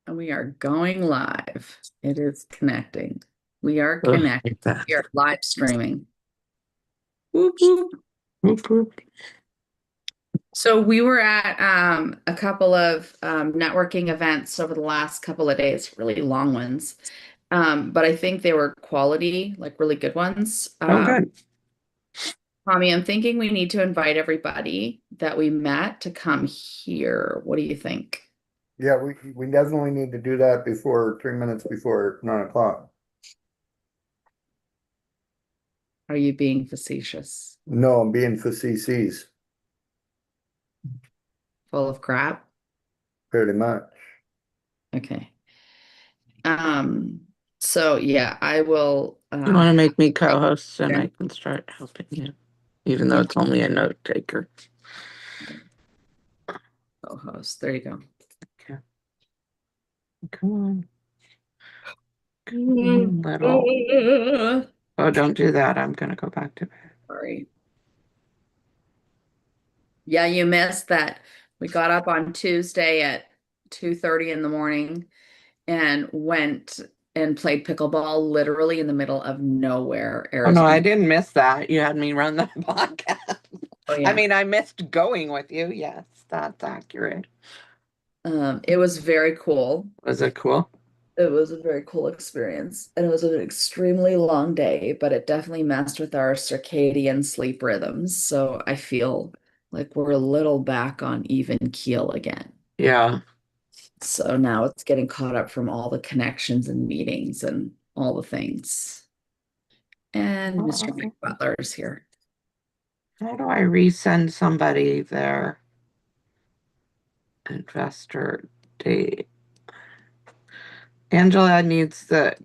And we are going live. It is connecting. We are Ugh, connected. like that. We are live streaming. Whoop, whoop. Whoop, whoop. So we were at a couple of networking events over the last couple of days, really long ones. But I think they were quality, like really good ones. Oh, good. Tommy, I'm thinking we need to invite everybody that we met to come here. What do you think? Yeah, we definitely need to do that before 3 minutes before 9 o'clock. Are you being facetious? No, I'm being facetious, Full of crap? pretty much. Okay. Um, so yeah, I will You want to make me co-host and I can start helping you, even though it's only a note taker. co-host. There you go. Okay. Come on. Come on, little. Oh, don't do that. I'm going to go back to bed. Sorry. Yeah, you missed that. We got up on Tuesday at 2:30 in the morning and went and played pickleball literally in the middle of nowhere, Oh, no, I Arizona. didn't miss that. You had me run the podcast. Oh, I yeah. mean, I missed going with you. Yes, that's accurate. It was very cool. Was it cool? It was a very cool experience. And it was an extremely long day, but it definitely messed with our circadian sleep rhythms. So I feel like we're a little back on even keel again. Yeah. So now it's getting caught up from all the connections and meetings and all the things. And Mr. Mike Butler is here. How do I resend somebody their investor date? Angela needs the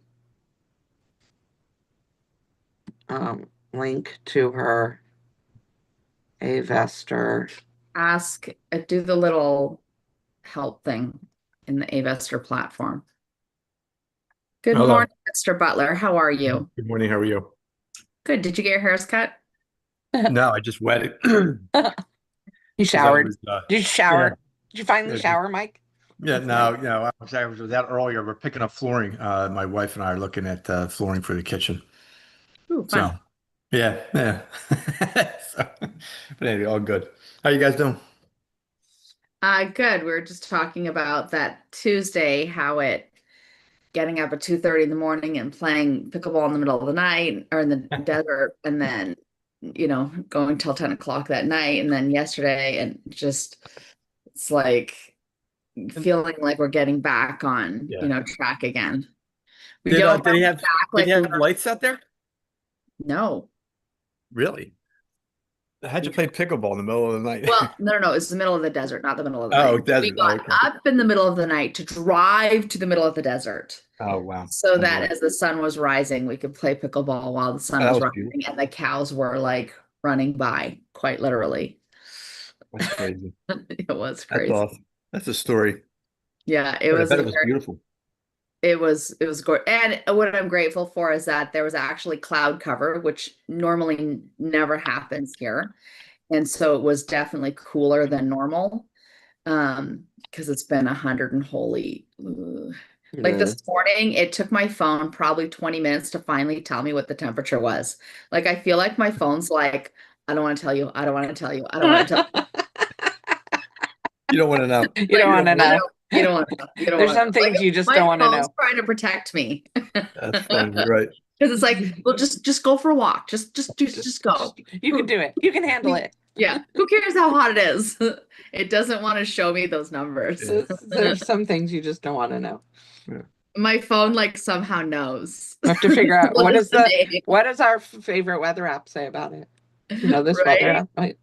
link to her Avestor. Ask, do the little help thing in the Avestor platform. Good Hello. morning, Mr. Butler. How are you? Good morning. How are you? Good. Did you get your hairs cut? No, I just wet it. You showered. Was, Did you shower? yeah. Did you finally Yeah, shower, Mike? Yeah, no, I was out earlier. We're picking up flooring. My wife and I are looking at flooring for the kitchen. Ooh, So, fun. yeah. So, but anyway, all good. How you guys doing? Good. We were just talking about that Tuesday, how it getting up at 2:30 in the morning and playing pickleball in the middle of the night or in the desert, and then going till 10 o'clock that night, and then yesterday, and just it's like feeling like we're getting back on Yeah. track again. We Did don't did he have have back did like he we have were. lights out there? No. Really? How'd you play pickleball in the middle of the night? Well, no, it's the middle of the desert, not the middle of the Oh, night. We desert. Oh, got okay. up in the middle of the night to drive to the middle of the desert Oh, wow. so that as the sun was rising, we could play pickleball while the sun Oh, that was was rising beautiful. and the cows were like running by, quite literally. That's crazy. It was That's crazy. awesome. That's a story. Yeah, it But I was bet it was beautiful. it was good. And what I'm grateful for is that there was actually cloud cover, which normally never happens here. And so it was definitely cooler than normal. Because it's been 100 and holy. Like Yeah. this morning, it took my phone probably 20 minutes to finally tell me what the temperature was. Like I feel like my phone's like, I don't want to tell you, I don't want to tell you, I don't want to tell you. You don't want to know. You don't want to know. You don't want to know. You don't There's want to some know. things Like, you just my don't want to phone's know. trying to protect me. That's funny. You're right. Because it's like, well, just go for a walk. Just go. You can do it. You can handle it. Yeah. Who cares how hot it is? It doesn't want to show me those numbers. There's some things you just don't want to know. Yeah. My phone like somehow knows. We have to figure out What is the name? what does our favorite weather app say about it? You know this weather Right? app? Right?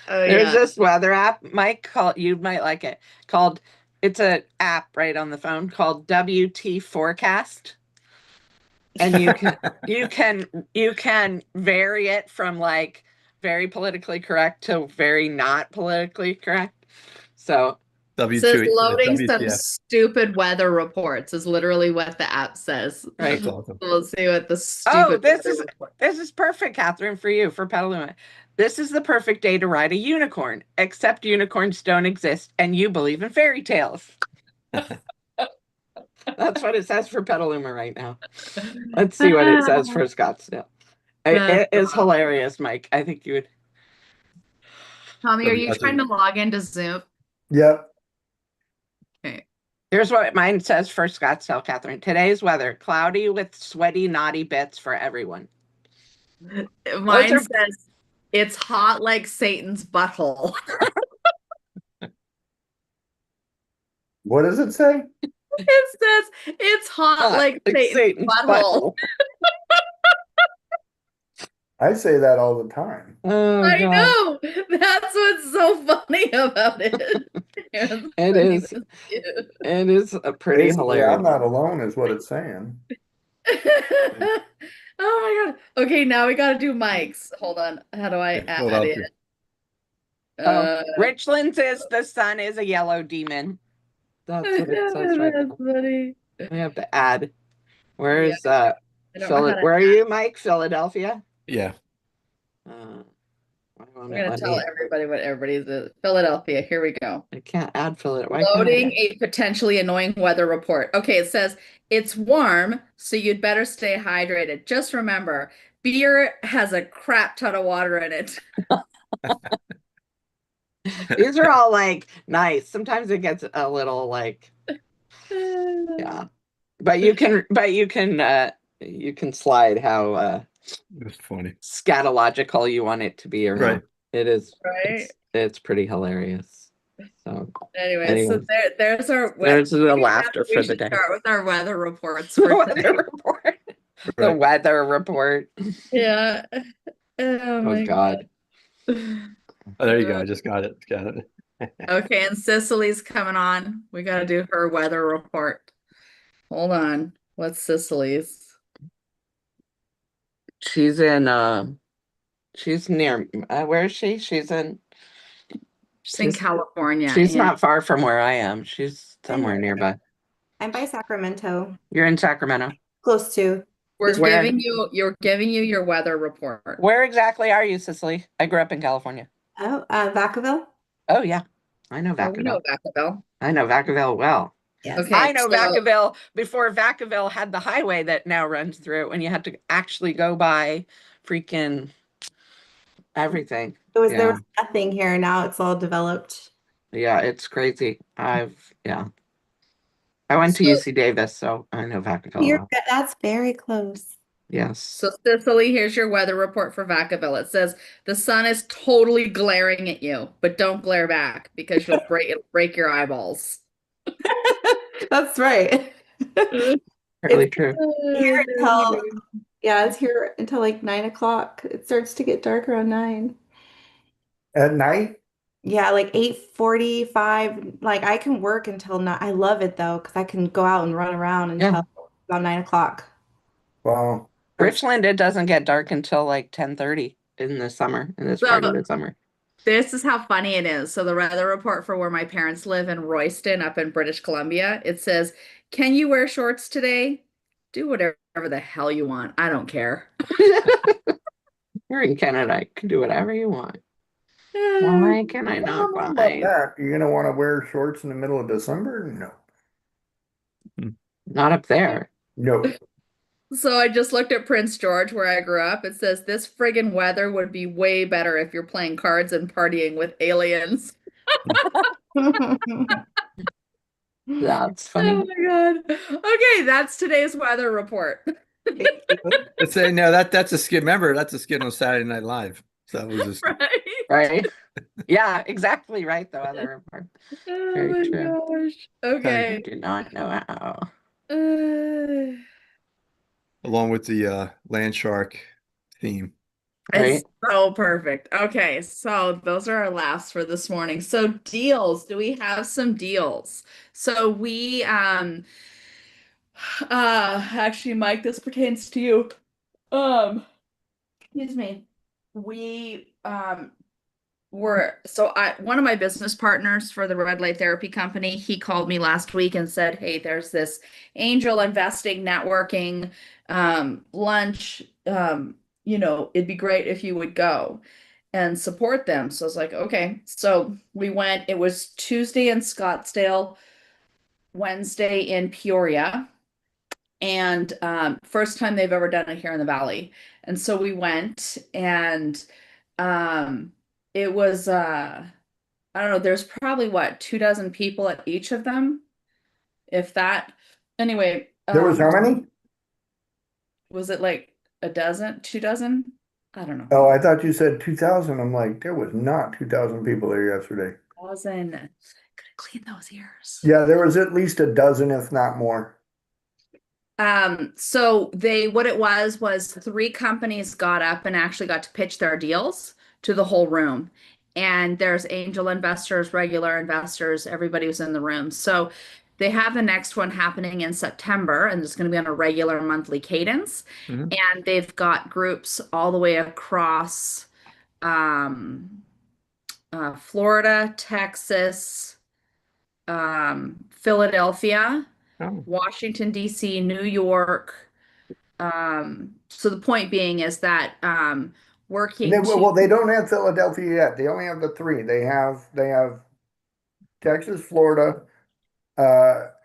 Oh There's yeah. this weather app, Mike, you might like it, called, it's an app right on the phone called WT Forecast. And you can vary it from like very politically correct to very not politically correct. So W2, Says loading some WTF. stupid weather reports is literally what the app says. right. That's awesome. We'll see what the Oh, stupid weather report. this is perfect, Catherine, for you, for Petaluma. This is the perfect day to ride a unicorn, except unicorns don't exist and you believe in fairy tales. That's what it says for Petaluma right now. Let's see what it says for Scottsdale. It is hilarious, Mike. I think you would. Tommy, are you That's trying to log into Zoom? Yep. Okay. Here's what mine says for Scottsdale, Catherine. Today's weather, cloudy with sweaty, naughty bits for everyone. Mine says it's hot like Satan's butthole. What does it say? It says it's hot like Satan's butthole. I say that all the time. Oh, I God. know. That's what's so funny about it. It is. It is a pretty Basically, hilarious. I'm not alone, is what it's saying. Oh my God. Okay, now we got to do Mike's. Hold on. How do I add it? Richland says the sun is a yellow demon. That's what it says right now. Funny. We have to add. Where's I don't know how to where are you, Mike? Philadelphia? Yeah. We're gonna tell everybody what everybody's is. Philadelphia. Here we go. I can't add Philadelphia. Loading a potentially annoying weather report. Okay, it says it's warm, so you'd better stay hydrated. Just remember, beer has a crap ton of water in it. These are all like nice. Sometimes it gets a little like, yeah. But you can slide how It's funny. scatological you want it to be or Right. not. It is Right. It's pretty hilarious. So anyway, so there's the laughter for the day. Start with our weather reports The for weather today. report. The weather report. Yeah. Oh my God. Oh, there you go. I just got it. Got it. Okay, and Cicely's coming on. We got to do her weather report. Hold on. What's Cicely's? She's in she's near where is she? She's in California. She's not far from where I am. She's somewhere nearby. I'm by Sacramento. You're in Sacramento. Close to. You're giving you your weather report. Where exactly are you, Cicely? I grew up in California. Oh, Vacaville. Oh yeah. I know Vacaville. We know Vacaville. I know Vacaville well. Yes. Okay, I know Vacaville before Vacaville had the highway that now runs through it, and you had to actually go by freaking everything. There was nothing here. Now it's all developed. Yeah, it's crazy. I went to UC Davis, so I know Vacaville. That's very close. Yes. So Cicely, here's your weather report for Vacaville. It says the sun is totally glaring at you, but don't glare back because it'll break your eyeballs. That's right. Really true. Here until, it's here until like 9 o'clock. It starts to get dark around 9. At night? Yeah, like 8:45. Like I can work until 9. I love it though, because I can go out and run around until about 9 o'clock. Wow. Richland, it doesn't get dark until like 10:30 in the summer, in this part of the summer. This is how funny it is. So the weather report for where my parents live in Royston up in British Columbia, it says, can you wear shorts today? Do whatever the hell you want. I don't care. You're in Canada. You can do whatever you want. Why can I not buy that? You're going to want to wear shorts in the middle of December? No. Not up there. No. So I just looked at Prince George where I grew up. It says this friggin' weather would be way better if you're playing cards and partying with aliens. That's funny. Oh my God. Okay, that's today's weather report. Let's say no, that's a skit. Remember, that's a skit on Saturday Night Live. So that was just right. Yeah, exactly right. The weather report. Oh Very my true. gosh. Okay. I do not know how. along with the land shark theme. It's so perfect. Okay, so those are our laughs for this morning. So deals, do we have some deals? So we actually, Mike, this pertains to you. Excuse me. We one of my business partners for the red light therapy company, he called me last week and said, hey, there's this angel investing networking lunch, it'd be great if you would go and support them. So I was like, okay. So we went. It was Tuesday in Scottsdale, Wednesday in Peoria. And first time they've ever done it here in the Valley. And so we went and um, it was I don't know, there's probably what, 2 dozen people at each of them, if that. Anyway, There was how many? was it like a dozen, 2 dozen? I don't know. Oh, I thought you said 2000. I'm like, there was not 2000 people there yesterday. Dozen. Gotta clean those ears. Yeah, there was at least a dozen, if not more. So what it was 3 companies got up and actually got to pitch their deals to the whole room. And there's angel investors, regular investors, everybody was in the room. So they have the next one happening in September, and it's going to be on a regular monthly cadence. Mhm. And they've got groups all the way across um, Florida, Texas, Philadelphia, Oh. Washington, D.C., New York. So the point being is that And they, working to well, they don't have Philadelphia yet. They only have the three. They have Texas, Florida,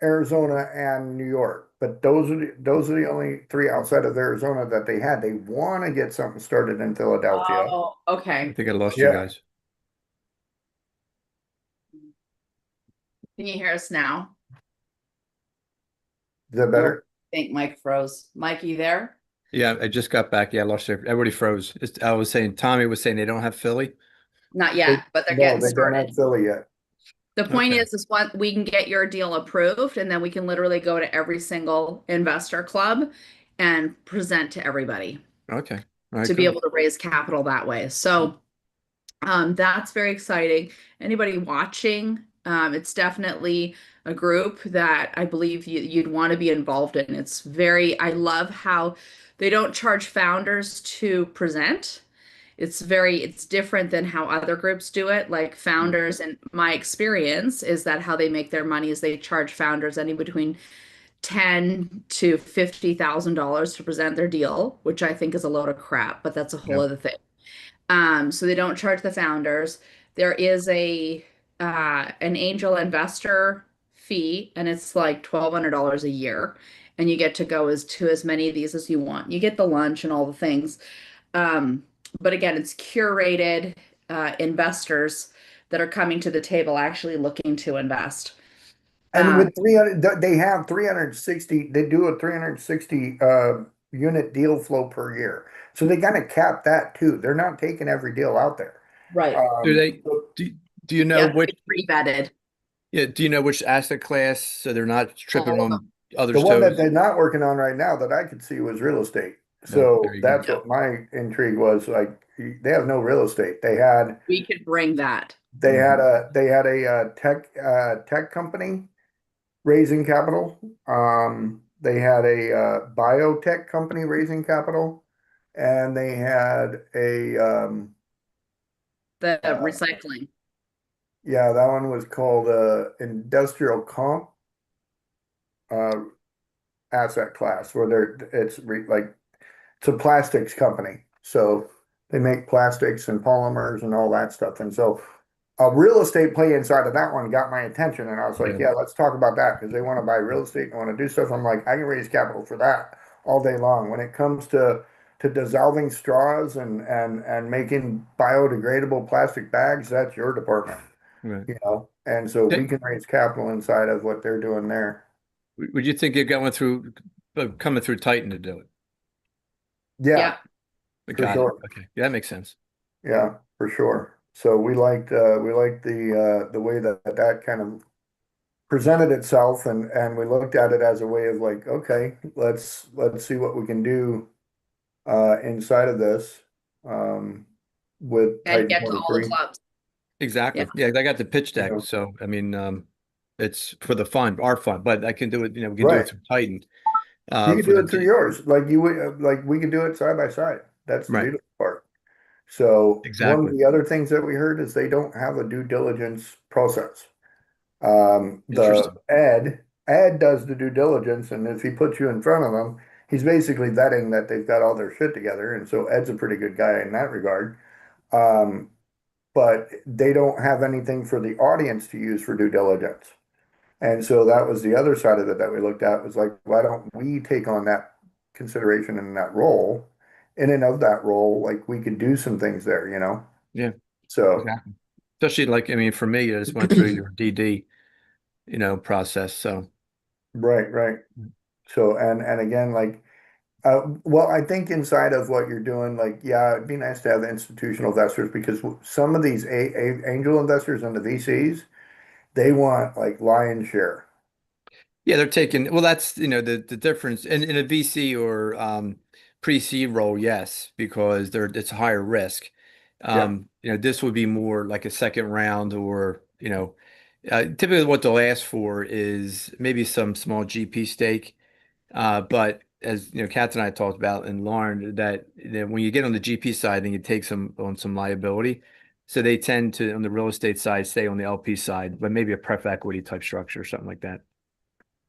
Arizona, and New York. But those are the only three outside of Arizona that they had. They want to get something started in Philadelphia. Oh, I okay. think I lost you Yeah. guys. Can you hear us now? Is that No, I better? think Mike froze. Mike, you there? Yeah, I just got back. Yeah, I lost you. Everybody froze. I was saying, Tommy was saying they don't have Philly. Not They, yet, but they're no, getting they don't started. have Philly yet. The point Okay. is what we can get your deal approved, and then we can literally go to every single investor club and present to everybody Okay. All right, to be good. able to raise capital that way. So that's very exciting. Anybody watching, it's definitely a group that I believe you'd want to be involved in. I love how they don't charge founders to present. It's different than how other groups do it. Like founders, and my experience is that how they make their money is they charge founders any between ten to $50,000 to present their deal, which I think is a load of crap, but that's a whole Yeah. other thing. So they don't charge the founders. There is a an angel investor fee, and it's like $1,200 a year, and you get to go as many of these as you want. You get the lunch and all the things. Um, but again, it's curated investors that are coming to the table actually looking to invest. And Um, with 300, they have 360, they do a 360 unit deal flow per year. So they kind of cap that too. They're not taking every deal out there. right. Do they So do do you You know have to which be pre-vetted. yeah, do you know which asset class so they're not tripping All of on them. the others' one that toes? they're not working on right now that I could see was real estate. No, there So you go. that's what my intrigue was. Like they have no real estate. We could bring that. They had a tech company raising capital. They had a biotech company raising capital, and they had a The uh, recycling. yeah, that one was called industrial comp uh, asset class, where like it's a plastics company, so they make plastics and polymers and all that stuff, and so a real estate play inside of that one got my attention, and I was like, Yeah. yeah, let's talk about that because they want to buy real estate and want to do stuff. I'm like, I can raise capital for that all day long. When it comes to dissolving straws and making biodegradable plastic bags, that's your department, Right. And so we Hey, can raise capital inside of what they're doing there. would you think you're coming through Titan to do it? Yeah, Yeah. for Got it. sure. Okay. Yeah, that makes sense. Yeah, for sure. So we liked the way that kind of presented itself, and we looked at it as a way of like, okay, let's see what we can do inside of this with And Titan get to all the 23. clubs. Yeah. Exactly. Yeah, I got the pitch You deck. know, So I mean, it's for the fun, our fun, but I can do it, we can do it right. through Titan You can for do the it through day. yours, like you would, like we can do it side by side. That's the Right. beautiful part. So one of Exactly. the other things that we heard is they don't have a due diligence process. The Interesting. Ed does the due diligence, and if he puts you in front of him, he's basically vetting that they've got all their shit together. And so Ed's a pretty good guy in that regard. Um, but they don't have anything for the audience to use for due diligence. And so that was the other side of it that we looked at was like, why don't we take on that consideration in that role? In and of that role, like we could do some things there, you know? Yeah, So, exactly. Especially like, I mean, for me, I just went through your DD, process. So right, right. So, and again, like, well, I think inside of what you're doing, like, yeah, it'd be nice to have the institutional investors because some of these angel investors and the VCs, they want like lion share. yeah, they're taking, well, that's, the difference in a VC or pre-seed role, yes, because it's a higher risk. Yeah, This would be more like a second round or, typically what they'll ask for is maybe some small GP stake. But as Kat and I talked about and Lauren, that when you get on the GP side, then you take some liability. So they tend to, on the real estate side, stay on the LP side, but maybe a pref equity type structure or something like that.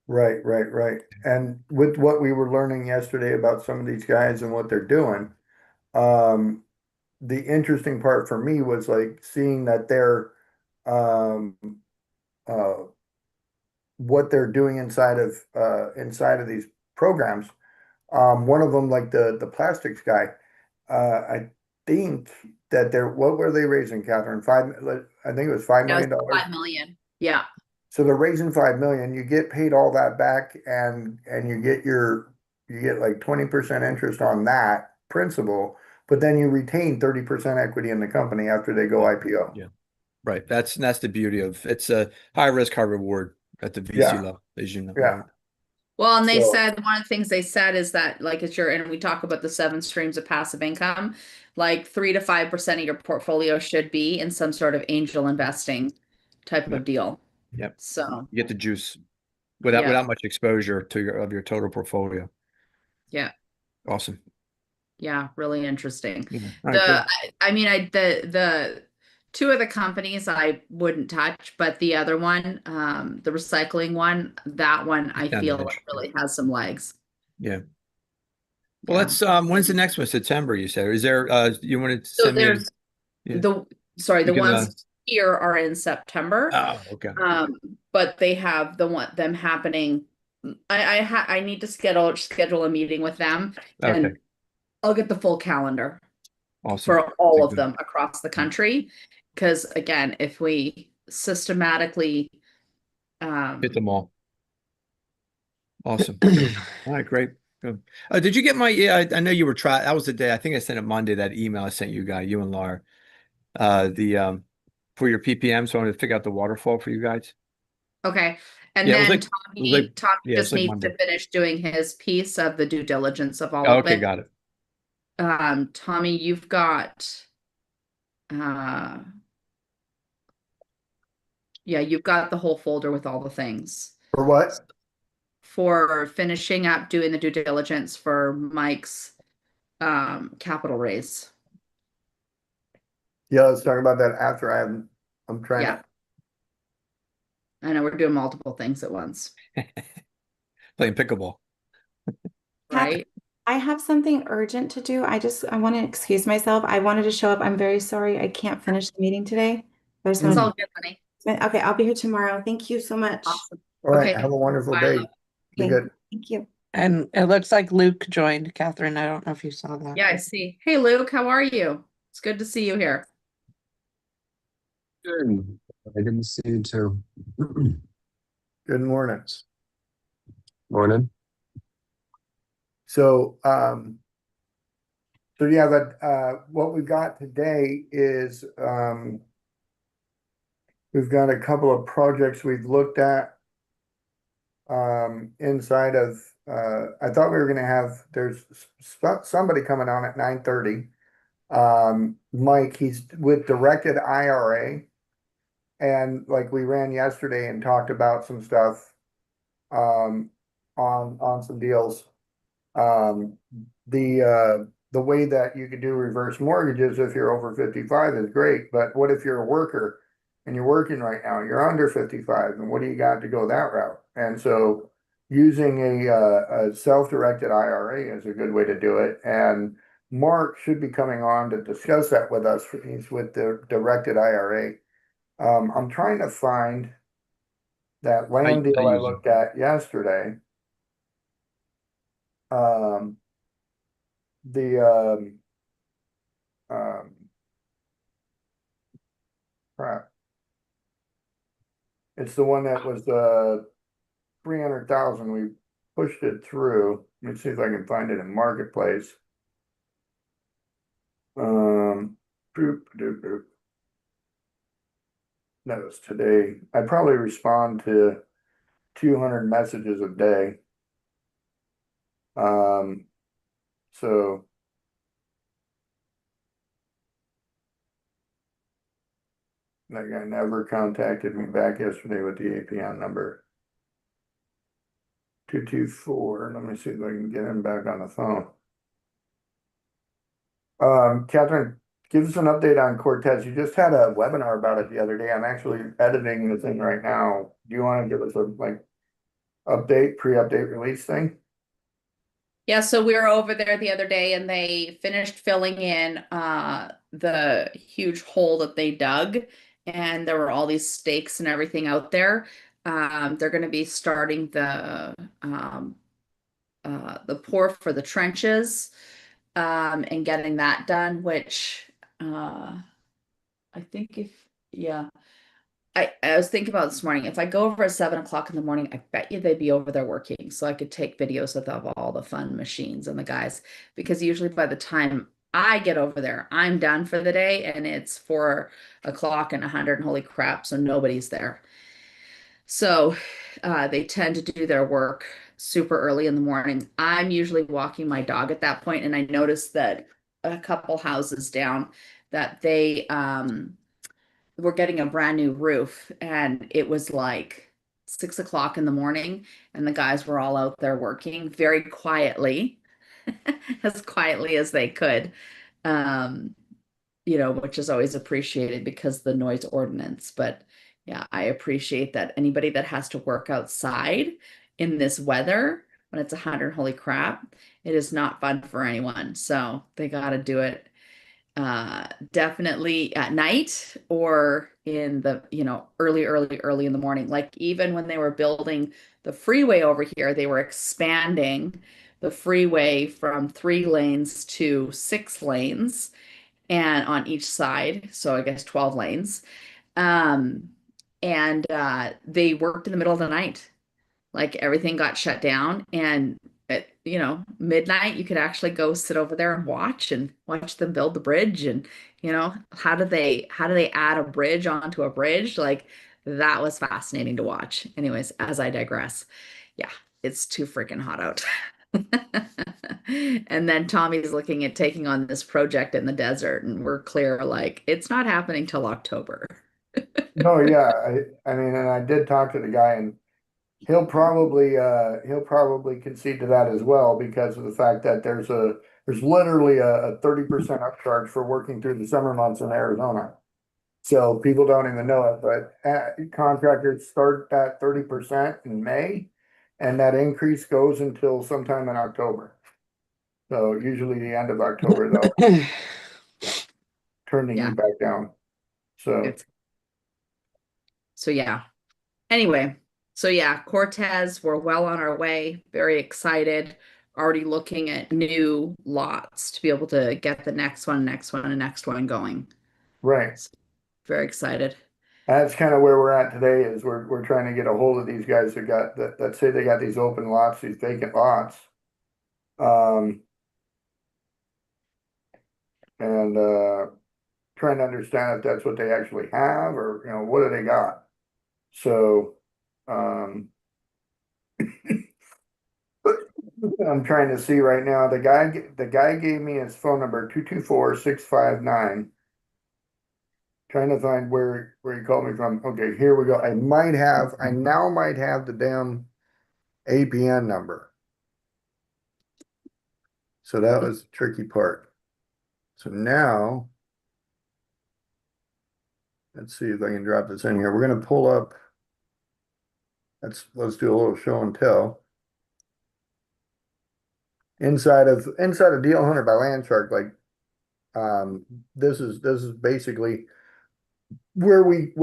right, right, right. And with what we were learning yesterday about some of these guys and what they're doing, um, the interesting part for me was like seeing that um, uh, what they're doing inside of these programs. One of them, like the plastics guy, I think that they're what were they raising, Catherine? I think it was $5 No, it's million dollars. 5 million. Yeah. So they're raising 5 million. You get paid all that back, and you get like 20% interest on that principal, but then you retain 30% equity in the company after they go Yeah. IPO. Yeah. Right. That's the beauty of it's a high risk, high reward at the VC Yeah, level, as you know, yeah. right? Well, and they So said one of the things they said is that like it's your and we talk about the 7 streams of passive income, like 3 to 5% of your portfolio should be in some sort of angel investing type of Yep. deal. Yep. So You get the juice without yeah, much exposure to your total portfolio. yeah, Awesome. yeah, really interesting. Yeah. All right, The good. I mean the two of the companies I wouldn't touch, but the other one, the recycling one, that one It I sounded feel like interesting. really has some legs. Yeah. Well, Yeah. let's when's the next one? September, you said. Is there you want to So send me a there's yeah. the sorry, You the can ones here are in September. oh, okay. But they have them happening. I need to schedule a meeting with them Okay. and I'll get the full calendar Awesome. for all Okay, of good. them across the country. Because again, if we systematically Hit um them all. Awesome. All right, great. Good. Did you get my yeah, I know you were trying that was the day I think I sent it Monday, that email I sent you and Laura. The for your PPM, so I wanted to figure out the waterfall for you guys. okay. And Yeah, then it was like Tommy yeah, it's just like needs to Monday. finish doing his piece of the due diligence of all Oh, of okay, it. got it. Tommy, you've got uh yeah, you've got the whole folder with all the things for what? for finishing up doing the due diligence for Mike's capital raise. Yeah, let's talk about that after I'm trying Yeah, to. I know we're doing multiple things at once, Playing pickleball. Catherine, right? I have something urgent to do. I want to excuse myself. I wanted to show up. I'm very sorry. I can't finish the meeting today. I just It's wanted all good, honey. to, okay, I'll be here tomorrow. Thank you so much. Awesome. All right, Okay. have a wonderful Bye, day. love. Be Okay, good. thank you. And it looks like Luke joined, Catherine. I don't know if you saw that. Yeah, I see. Hey, Luke, how are you? It's good to see you here. Good. I didn't see you too. Good morning. Morning. So, so yeah, but what we've got today is we've got a couple of projects we've looked at inside of I thought we were gonna have somebody coming on at 9:30. Mike, he's with directed IRA, and like we ran yesterday and talked about some stuff um on some deals. Um, the way that you could do reverse mortgages if you're over 55 is great, but what if you're a worker and you're working right now, you're under 55, and what do you got to go that route? And so using a self-directed IRA is a good way to do it. And Mark should be coming on to discuss that with us. He's with the directed IRA. I'm trying to find That I land deal I use them. looked at yesterday, um, the, um, crap. It's the one that was, 300,000. We pushed it through. Let me see if I can find it in Marketplace. Boop, doop, boop. That was today. I probably respond to 200 messages a day. So that guy never contacted me back yesterday with the APN number. 224. Let me see if I can get him back on the phone. Catherine, give us an update on Cortez. You just had a webinar about it the other day. I'm actually editing the thing right now. Do you want to give us a update, pre-update release thing? Yeah, so we were over there the other day and they finished filling in the huge hole that they dug, and there were all these stakes and everything out there. They're going to be starting the pour for the trenches, and getting that done, which I think if yeah. I was thinking about this morning, if I go over at 7 o'clock in the morning, I bet you they'd be over there working. So I could take videos of all the fun machines and the guys. Because usually by the time I get over there, I'm done for the day and it's 4 o'clock and 100 and holy crap, so nobody's there. So they tend to do their work super early in the morning. I'm usually walking my dog at that point, and I noticed that a couple houses down that they we're getting a brand new roof, and it was like 6 o'clock in the morning, and the guys were all out there working very quietly, as quietly as they could. Um, which is always appreciated because the noise ordinance. But yeah, I appreciate that anybody that has to work outside in this weather when it's 100, holy crap, it is not fun for anyone. So they got to do it definitely at night or in the, early in the morning. Like even when they were building the freeway over here, they were expanding the freeway from 3 lanes to 6 lanes and on each side. So I guess 12 lanes. Um, and they worked in the middle of the night. Like everything got shut down, and at midnight you could actually go sit over there and watch them build the bridge. And how do they add a bridge onto a bridge? Like that was fascinating to watch. Anyways, as I digress. Yeah, it's too freaking hot out. And then Tommy's looking at taking on this project in the desert, and we're clear like it's not happening till October. No, yeah, I mean, and I did talk to the guy, and he'll probably concede to that as well because of the fact that there's literally a 30% upcharge for working through the summer months in Arizona. So people don't even know it, but contractors start at 30% in May, and that increase goes until sometime in October. So usually the end of October, they'll turn the Yeah, heat back down. So it's so yeah. Anyway, so yeah, Cortez, we're well on our way. Very excited. Already looking at new lots to be able to get the next one going. right. So, very excited. That's kind of where we're at today is we're trying to get a hold of these guys that say they got these open lots, these vacant lots. Um, and trying to understand if that's what they actually have or what do they got. So I'm trying to see right now. The guy gave me his phone number 224-659. Trying to find where he called me from. Okay, here we go. I now might have the damn APN number. So that was the tricky part. So now let's see if I can drop this in here. We're gonna pull up. Let's do a little show and tell. Inside of Deal Hunter by Landshark, like this is basically where we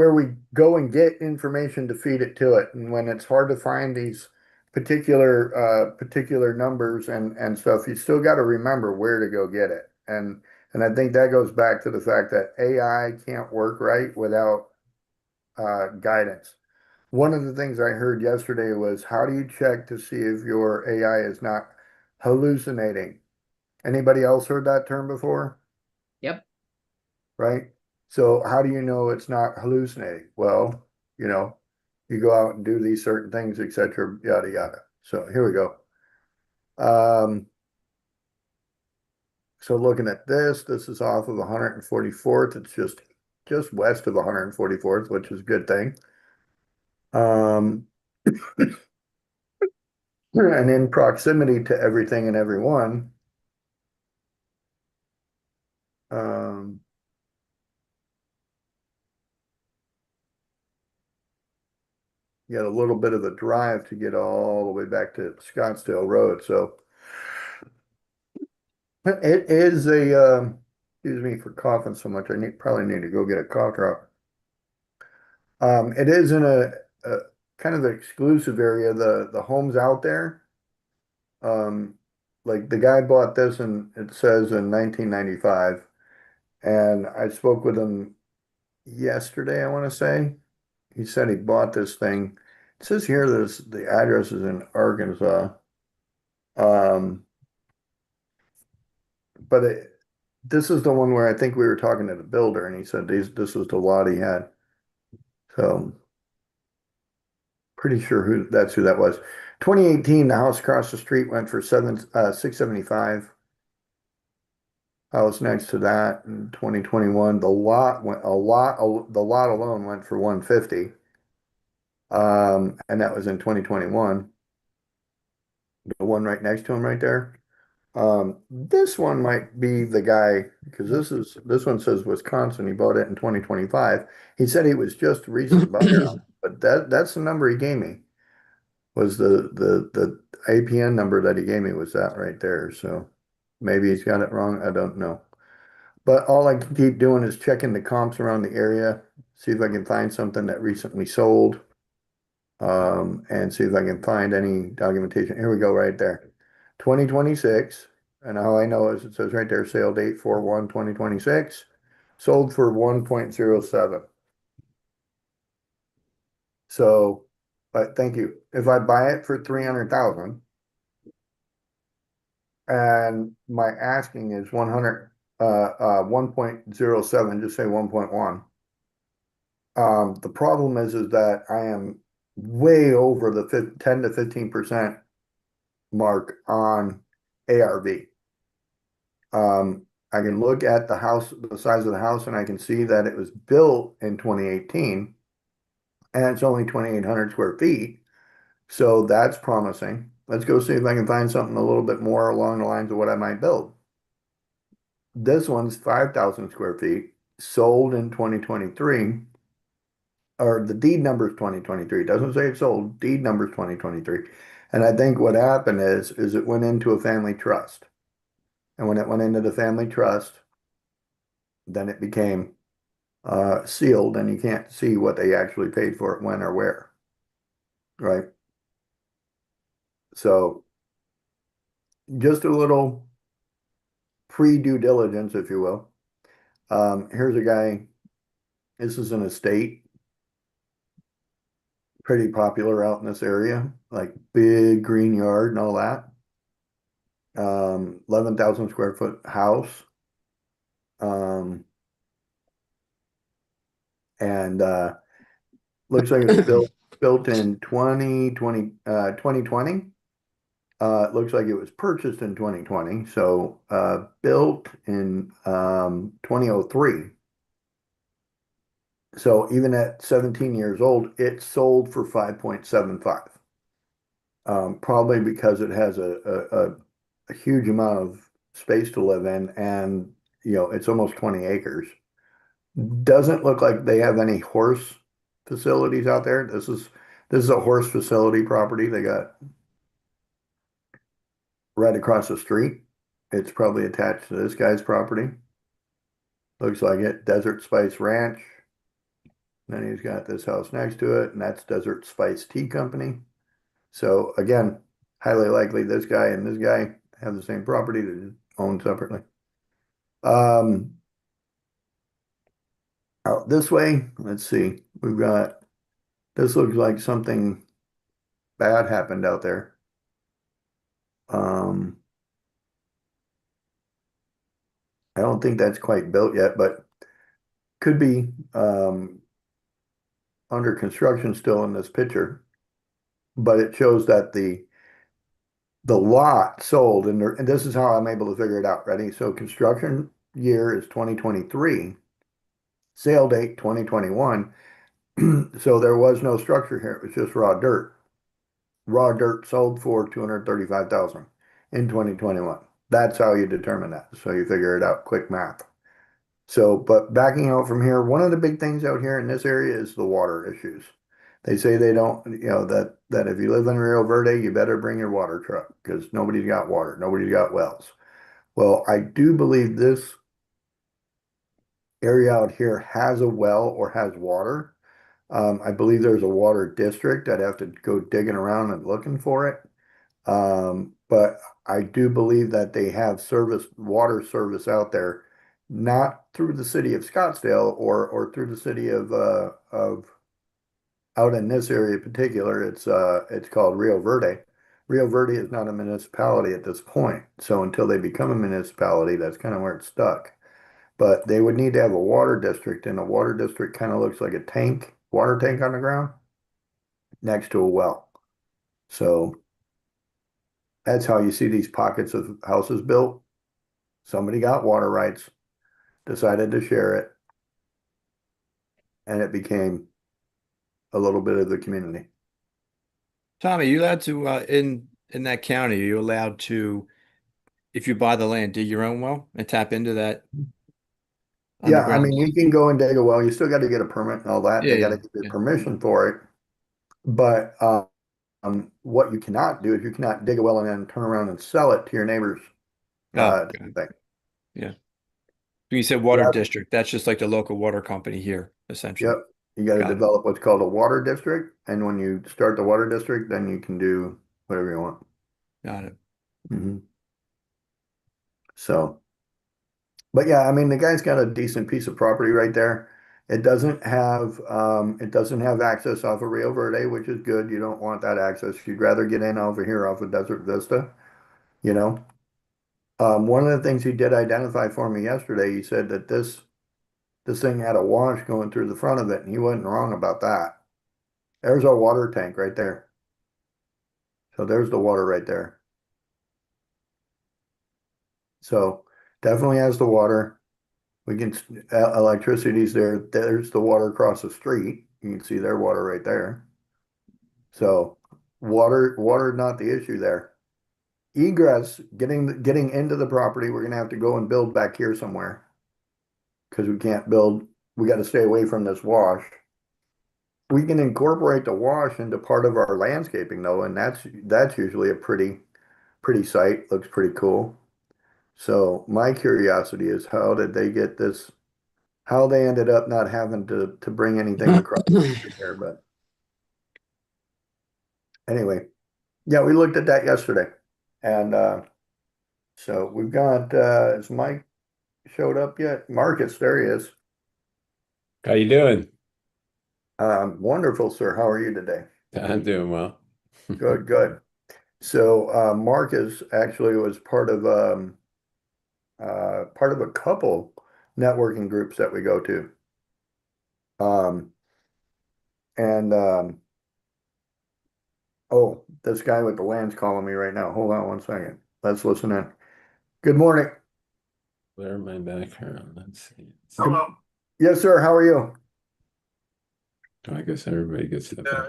go and get information to feed it to it. And when it's hard to find these particular numbers and stuff, you still got to remember where to go get it. And I think that goes back to the fact that AI can't work right without guidance. One of the things I heard yesterday was, how do you check to see if your AI is not hallucinating? Anybody else heard that term before? Yep. Right? So how do you know it's not hallucinating? Well, you know, you go out and do these certain things, etc., yada yada. So here we go. So looking at this is off of 144th. It's just west of 144th, which is a good thing. Um, and in proximity to everything and everyone. Um, you got a little bit of a drive to get all the way back to Scottsdale Road. So it is excuse me for coughing so much. Probably need to go get a cough drop. It is in a kind of exclusive area. The homes out there, um, like the guy bought this and it says in 1995, and I spoke with him yesterday, I want to say. He said he bought this thing. It says here the address is in Arkansas. Um, but this is the one where I think we were talking to the builder, and he said this was the lot he had. So pretty sure who that was. 2018, the house across the street went for 675. House next to that in 2021, the lot alone went for 150. And that was in 2021. The one right next to him right there. This one might be the guy because this one says Wisconsin. He bought it in 2025. He said he was just a recent buyer, but that's the number he gave me. Was the APN number that he gave me was that right there. So maybe he's got it wrong. I don't know. But all I can keep doing is checking the comps around the area, see if I can find something that recently sold, and see if I can find any documentation. Here we go, right there. 2026. And how I know is it says right there, sale date 4/1/2026, sold for 1.07. So, but thank you. If I buy it for 300,000 and my asking is 1.07, just say 1.1. The problem is that I am way over the 10 to 15% mark on ARV. I can look at the house, the size of the house, and I can see that it was built in 2018 and it's only 2,800 square feet. So that's promising. Let's go see if I can find something a little bit more along the lines of what I might build. This one's 5,000 square feet, sold in 2023, or the deed number is 2023. It doesn't say it's sold, deed number is 2023. And I think what happened is it went into a family trust. And when it went into the family trust, then it became sealed and you can't see what they actually paid for it, when or where, right? So just a little pre-due diligence, if you will. Here's a guy, this is an estate, pretty popular out in this area, like big green yard and all that. 11,000 square foot house. And looks like it was built in 2020. It looks like it was purchased in 2020. So built in 2003. So even at 17 years old, it sold for 5.75. Probably because it has a huge amount of space to live in, and it's almost 20 acres. Doesn't look like they have any horse facilities out there. This is a horse facility property they got right across the street. It's probably attached to this guy's property. Looks like it. Desert Spice Ranch. Then he's got this house next to it, and that's Desert Spice Tea Company. So again, highly likely this guy and this guy have the same property that owned separately. Um, Out this way, let's see. We've got this looks like something bad happened out there. Um, I don't think that's quite built yet, but could be under construction still in this picture. But it shows that the lot sold, and this is how I'm able to figure it out. Ready? So construction year is 2023, sale date 2021. So there was no structure here. It was just raw dirt. Raw dirt sold for 235,000 in 2021. That's how you determine that. So you figure it out, quick math. So, but backing out from here, one of the big things out here in this area is the water issues. They say they don't, that if you live in Rio Verde, you better bring your water truck because nobody's got water, nobody's got wells. Well, I do believe this area out here has a well or has water. I believe there's a water district. I'd have to go digging around and looking for it. But I do believe that they have water service out there, not through the city of Scottsdale or through the city of out in this area in particular. It's called Rio Verde. Rio Verde is not a municipality at this point. So until they become a municipality, that's kind of where it's stuck. But they would need to have a water district, and a water district kind of looks like a water tank on the ground next to a well. So that's how you see these pockets of houses built. Somebody got water rights, decided to share it, and it became a little bit of the community. Tommy, are you allowed to in that county, are you allowed to, if you buy the land, dig your own well and tap into that Yeah, I underground? mean, you can go and dig a well. You still got to get a permit and all that. Yeah, They got yeah, to give you yeah. permission for it. But what you cannot do is you cannot dig a well and then turn around and sell it to your neighbors. Oh, Type okay. of thing. Yeah. When you said So water district, that's just like the local water company here, essentially. yep, you got to Got it. develop what's called a water district, and when you start the water district, then you can do whatever you want. Got it. Mhm. So. But yeah, I mean, the guy's got a decent piece of property right there. It doesn't have access off of Rio Verde, which is good. You don't want that access. You'd rather get in over here off of Desert Vista, you know. One of the things he did identify for me yesterday, he said that this thing had a wash going through the front of it, and he wasn't wrong about that. There's our water tank right there. So there's the water right there. So definitely has the water. We can, electricity's there. There's the water across the street. You can see their water right there. So water not the issue there. Egress, getting into the property, we're gonna have to go and build back here somewhere because we can't build. We got to stay away from this wash. We can incorporate the wash into part of our landscaping though, and that's usually a pretty sight. Looks pretty cool. So my curiosity is how did they get this? How they ended up not having to bring anything across here, but anyway, yeah, we looked at that yesterday, and so we've got has Mike showed up yet? Marcus, there he is. How you doing? Wonderful, sir. How are you today? I'm doing well. Good, good. So Marcus actually was part of a couple networking groups that we go to. Um, and oh, this guy with the land's calling me right now. Hold on one second. Let's listen in. Good morning. Clear my background. Let's see. Hello. Yes, sir. How are you? I guess everybody gets that.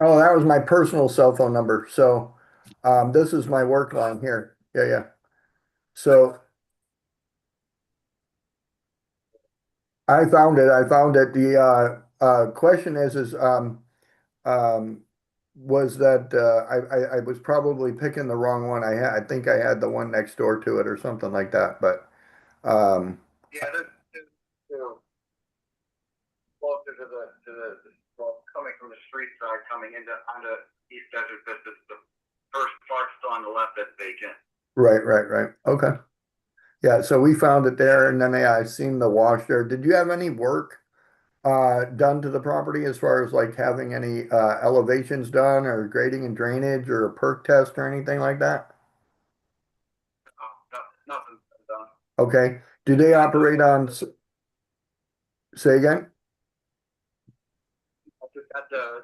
Oh, that was my personal cell phone number. So this is my work line here. Yeah, yeah. So I found it. I found it. The question is um, was that I was probably picking the wrong one. I think I had the one next door to it or something like that. But Yeah, they're closer well, coming from the street side, coming onto East Desert, the first parcel on the left that's vacant. Right. Okay. Yeah, so we found it there, and then I seen the wash there. Did you have any work done to the property as far as like having any elevations done or grading and drainage or a perk test or anything like that? Nothing done. Okay. Do they operate on, say again? Just got the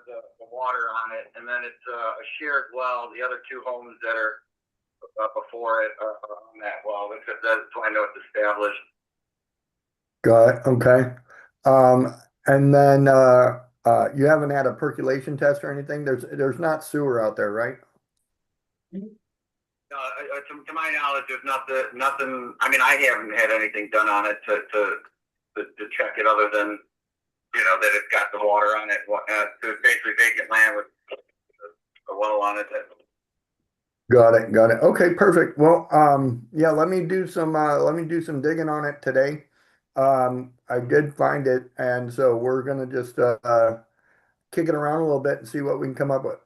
water on it, and then it's a shared well. The other two homes that are before it are on that well, because that's why I know it's established. Got it. Okay. And then you haven't had a percolation test or anything? There's not sewer out there, right? To my knowledge, there's nothing. I mean, I haven't had anything done on it to check it, other than that it's got the water on it. So it's basically vacant land with a well on it. Got it. Okay, perfect. Well, yeah, let me do some digging on it today. I did find it, and so we're gonna just kick it around a little bit and see what we can come up with.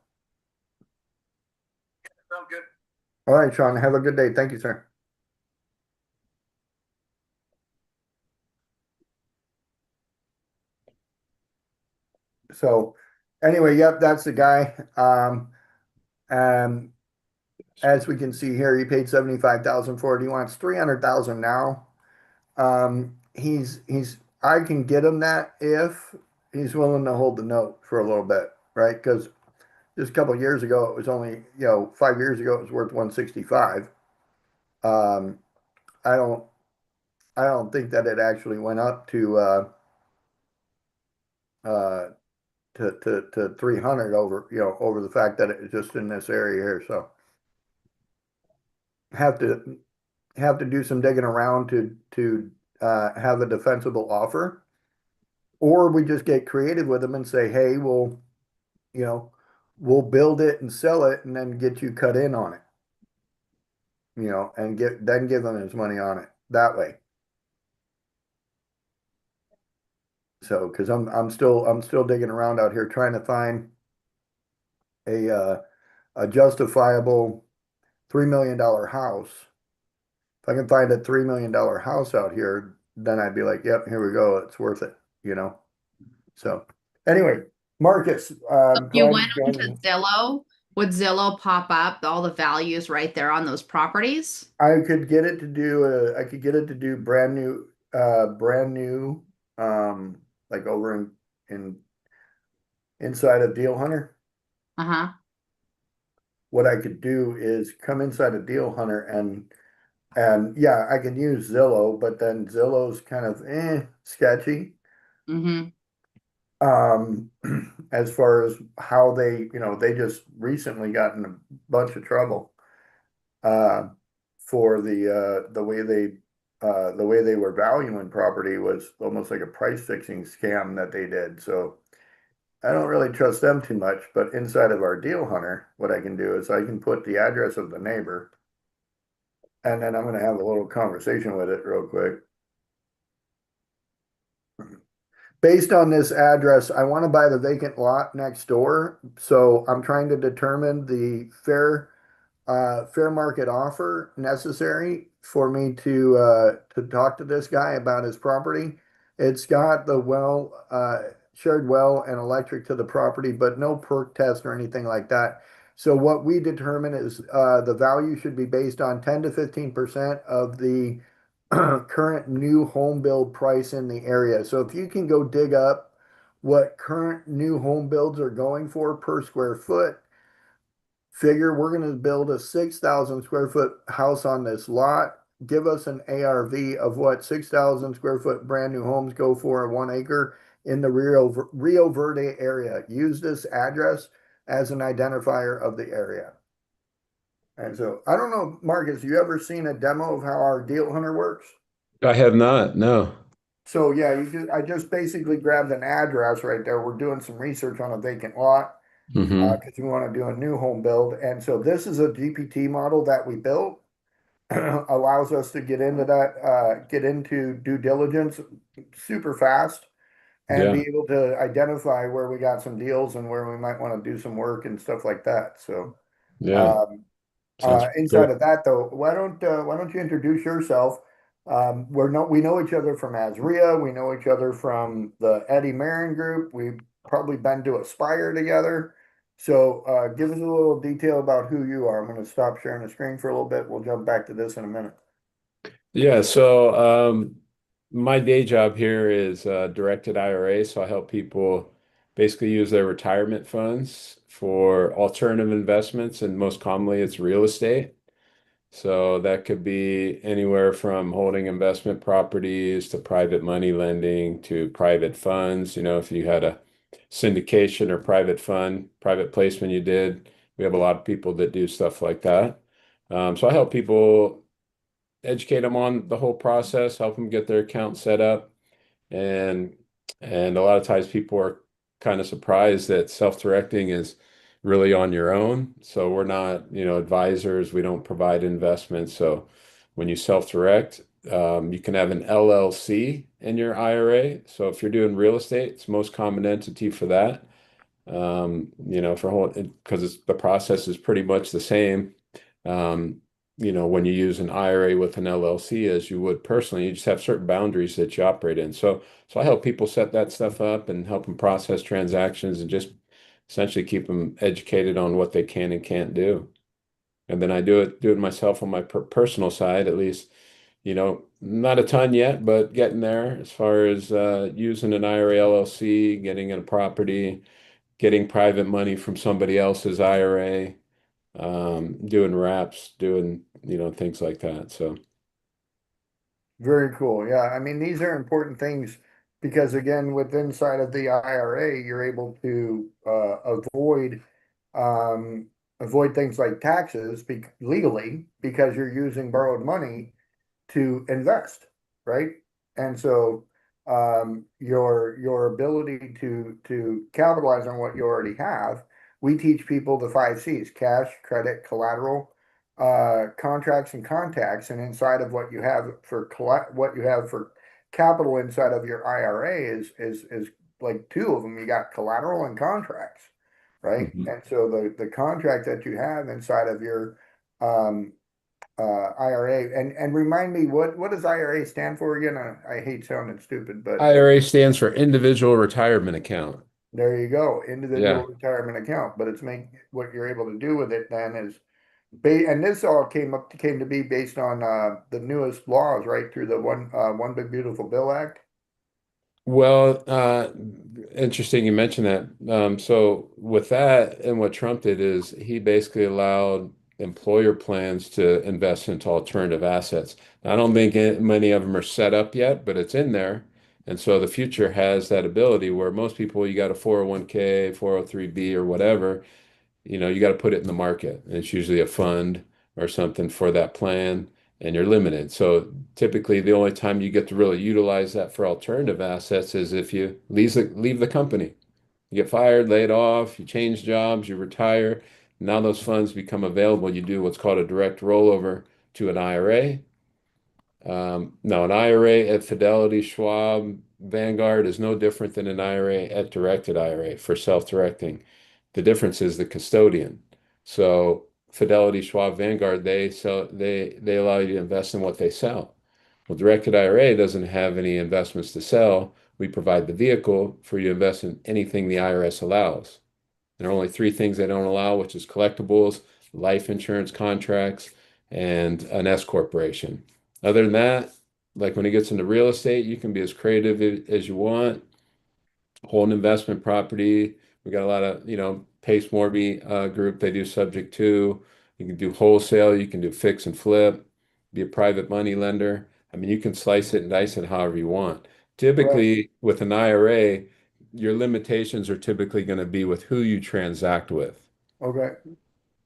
Sounds good. All right, Sean, have a good day. Thank you, sir. So anyway, yep, that's the guy. And as we can see here, he paid 75,000 for it. He wants 300,000 now. I can get him that if he's willing to hold the note for a little bit, right? Because just a couple of years ago, it was only, 5 years ago, it was worth 165. Um, I don't, I don't think that it actually went up uh, to 300 over the fact that it's just in this area here. So have to do some digging around to have a defensible offer, or we just get creative with them and say, hey, you know, we'll build it and sell it and then get you cut in on it, and give him his money on it that way. So, because I'm still digging around out here trying to find a justifiable $3 million house. If I can find a $3 million house out here, then I'd be like, yep, here we go. It's worth it. So anyway, Marcus, You glad went you joined onto me. Zillow. Would Zillow pop up all the values right there on those properties? I could get it to do brand new, like over in inside of Deal Hunter. Uh-huh. What I could do is come inside of Deal Hunter and yeah, I can use Zillow, but then Zillow's kind of sketchy. Mm-hmm. As far as how they just recently got in a bunch of trouble for the way they were valuing property was almost like a price fixing scam that they did. So I don't really trust them too much, but inside of our Deal Hunter, what I can do is I can put the address of the neighbor, and then I'm going to have a little conversation with it real quick. Based on this address, I want to buy the vacant lot next door. So I'm trying to determine the fair market offer necessary for me to talk to this guy about his property. It's got the shared well and electric to the property, but no perk test or anything like that. So what we determine is the value should be based on 10 to 15% of the current new home build price in the area. So if you can go dig up what current new home builds are going for per square foot, figure we're going to build a 6,000 square foot house on this lot. Give us an ARV of what 6,000 square foot brand new homes go for in 1 acre in the Rio Verde area. Use this address as an identifier of the area. And so I don't know, Marcus, you ever seen a demo of how our Deal Hunter works? I have not, no. So yeah, I just basically grabbed an address right there. We're doing some research on a vacant lot Hmm. because we want to do a new home build. And so this is a GPT model that we built. allows us to get into due diligence super fast and be Yeah. able to identify where we got some deals and where we might want to do some work and stuff like that. So, Yeah. um, Sounds inside cool. of that, though, why don't you introduce yourself? We know each other from Asria. We know each other from the Eddie Marin group. We've probably been to Aspire together. So give us a little detail about who you are. I'm going to stop sharing the screen for a little bit. We'll jump back to this in a minute. Yeah. So my day job here is directed IRA. So I help people basically use their retirement funds for alternative investments, and most commonly it's real estate. So that could be anywhere from holding investment properties to private money lending to private funds. You know, if you had a syndication or private fund, private placement you did, we have a lot of people that do stuff like that. So I help people educate them on the whole process, help them get their account set up. And a lot of times people are kind of surprised that self-directing is really on your own. So we're not, advisors. We don't provide investments. So when you self-direct, you can have an LLC in your IRA. So if you're doing real estate, it's the most common entity for that. For whole because the process is pretty much the same. Um, when you use an IRA with an LLC as you would personally, you just have certain boundaries that you operate in. So I help people set that stuff up and help them process transactions and just essentially keep them educated on what they can and can't do. And then I do it myself on my personal side, at least, not a ton yet, but getting there as far as using an IRA LLC, getting in a property, getting private money from somebody else's IRA, doing wraps, doing, things like that. So, Very cool. Yeah, I mean, these are important things because again, with inside of the IRA, you're able to um, avoid things like taxes be legally because you're using borrowed money to invest, right? And so your ability to capitalize on what you already have, we teach people the five C's: cash, credit, collateral, contracts, and contacts. And inside of what you have for capital inside of your IRA is like two of them. You got collateral and contracts, right? mhm. And so the contract that you have inside of your um, IRA. And remind me, what does IRA stand for again? I hate sounding stupid, but IRA stands for individual retirement account. there you go, individual Yeah. retirement account. But it's make what you're able to do with it then is and this all came to be based on the newest laws, right? Through the one big beautiful bill act. Well, interesting you mentioned that. So with that and what Trump did is he basically allowed employer plans to invest into alternative assets. I don't think many of them are set up yet, but it's in there. And so the future has that ability where most people, you got a 401k, 403b or whatever, you got to put it in the market. And it's usually a fund or something for that plan, and you're limited. So typically, the only time you get to really utilize that for alternative assets is if you leave the company. You get fired, laid off, you change jobs, you retire. Now those funds become available. You do what's called a direct rollover to an IRA. Now, an IRA at Fidelity, Schwab, Vanguard is no different than an IRA at directed IRA for self-directing. The difference is the custodian. So Fidelity, Schwab, Vanguard, they allow you to invest in what they sell. Well, directed IRA doesn't have any investments to sell. We provide the vehicle for you to invest in anything the IRS allows. There are only three things they don't allow, which is collectibles, life insurance contracts, and an S corporation. Other than that, like when it gets into real estate, you can be as creative as you want. Hold an investment property. We got a lot of, Pace Morby group, they do subject to. You can do wholesale, you can do fix and flip, be a private money lender. I mean, you can slice it and dice it however you want. Right. Typically, with an IRA, your limitations are typically going to be with who you transact with. Okay.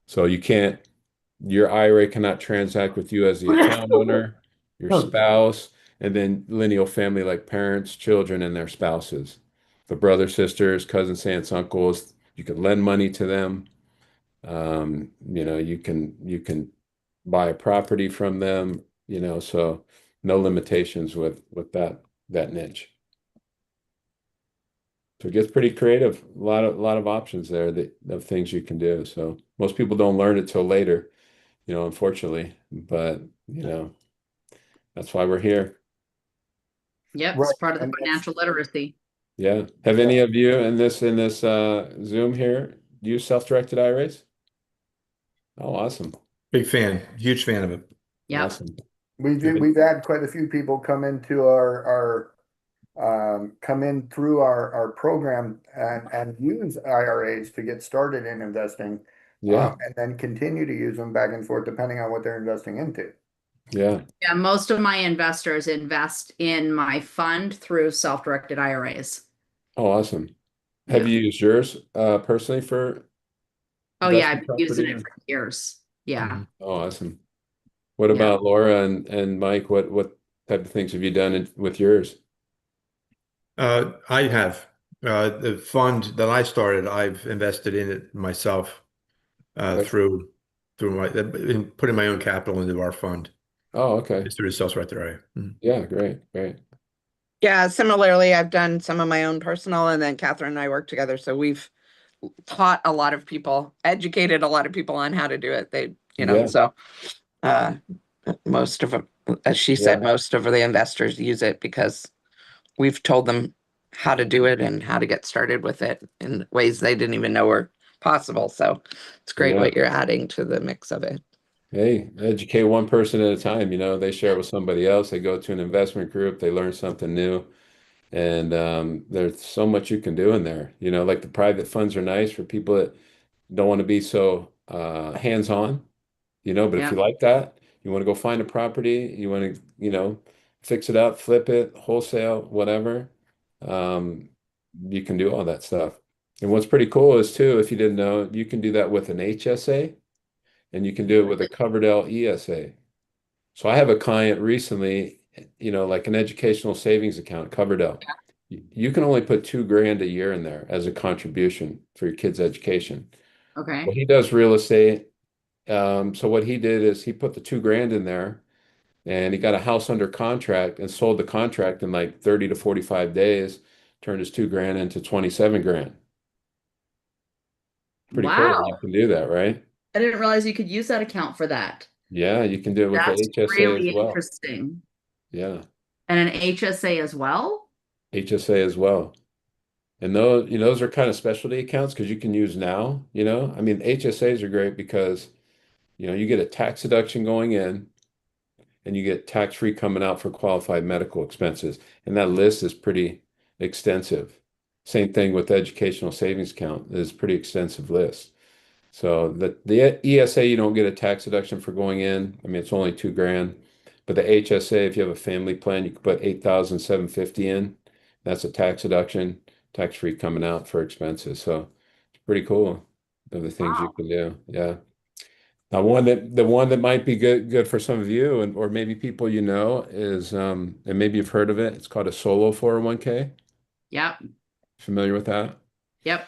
So your IRA cannot transact with you as the account owner, your spouse, and then lineal family like parents, children, and their spouses. The brothers, sisters, cousins, aunts, uncles, you can lend money to them. You can buy a property from them, so no limitations with that niche. So it gets pretty creative. A lot of options there of things you can do. So most people don't learn it till later, unfortunately. But that's why we're here. Yep, it's Right. part of the And financial literacy. Yeah. Have yeah, any of you in this Zoom here use self-directed IRAs? Oh, awesome. Big fan, huge fan of it. Yep. Awesome. Good. we've had quite a few people come into our come in through our program and use IRAs to get started in investing, Yeah. and then continue to use them back and forth depending on what they're investing into. Yeah. Yeah, most of my investors invest in my fund through self-directed IRAs. Oh, awesome. Have Yeah. you used yours personally for Oh yeah, I've investment been using property? it for years. Yeah. Mhm. Oh, awesome. What Yeah. about Laura and Mike? What type of things have you done with yours? I have the fund that I started. I've invested in it myself Like, through putting my own capital into our fund. oh, okay. It's through the self-directed IRA. Mhm. Yeah, great, great. Yeah, similarly, I've done some of my own personal, and then Catherine and I work together. So we've taught a lot of people, educated a lot of people on how to do it. Yeah, So uh, most of them, as she said, yeah, most of the investors use it because we've told them how to do it and how to get started with it in ways they didn't even know were possible. So it's great yeah. what you're adding to the mix of it. Hey, educate one person at a time. They share it with somebody else. They go to an investment group. They learn something new, and there's so much you can do in there. Like the private funds are nice for people that don't want to be so hands-on. But if Yeah. you like that, you want to go find a property, you want to, fix it up, flip it, wholesale, whatever, um, you can do all that stuff. And what's pretty cool is too, if you didn't know, you can do that with an HSA and you can do it with a Coverdell ESA. So I have a client recently, like an educational savings account, Coverdell. You can only put 2 grand a year in there as a contribution for your kid's education. Well, Okay. he does real estate. So what he did is he put the 2 grand in there and he got a house under contract and sold the contract in like 30 to 45 days, turned his 2 grand into 27 grand. Pretty cool that you Wow. can do that, right? I didn't realize you could use that account for that. Yeah, you can do it with the That's HSA as really well. interesting. Yeah, And an HSA as well? HSA as well. And those are kind of specialty accounts because you can use now. I mean, HSAs are great because, you get a tax deduction going in and you get tax-free coming out for qualified medical expenses. And that list is pretty extensive. Same thing with the educational savings account is pretty extensive list. So the ESA, you don't get a tax deduction for going in. I mean, it's only 2 grand. But the HSA, if you have a family plan, you can put 8,750 in. That's a tax deduction, tax-free coming out for expenses. So it's pretty cool of the things you Wow. can do. Yeah. Now, the one that might be good for some of you and or maybe people is and maybe you've heard of it. It's called a solo 401k. Yep. Familiar with that? Yep.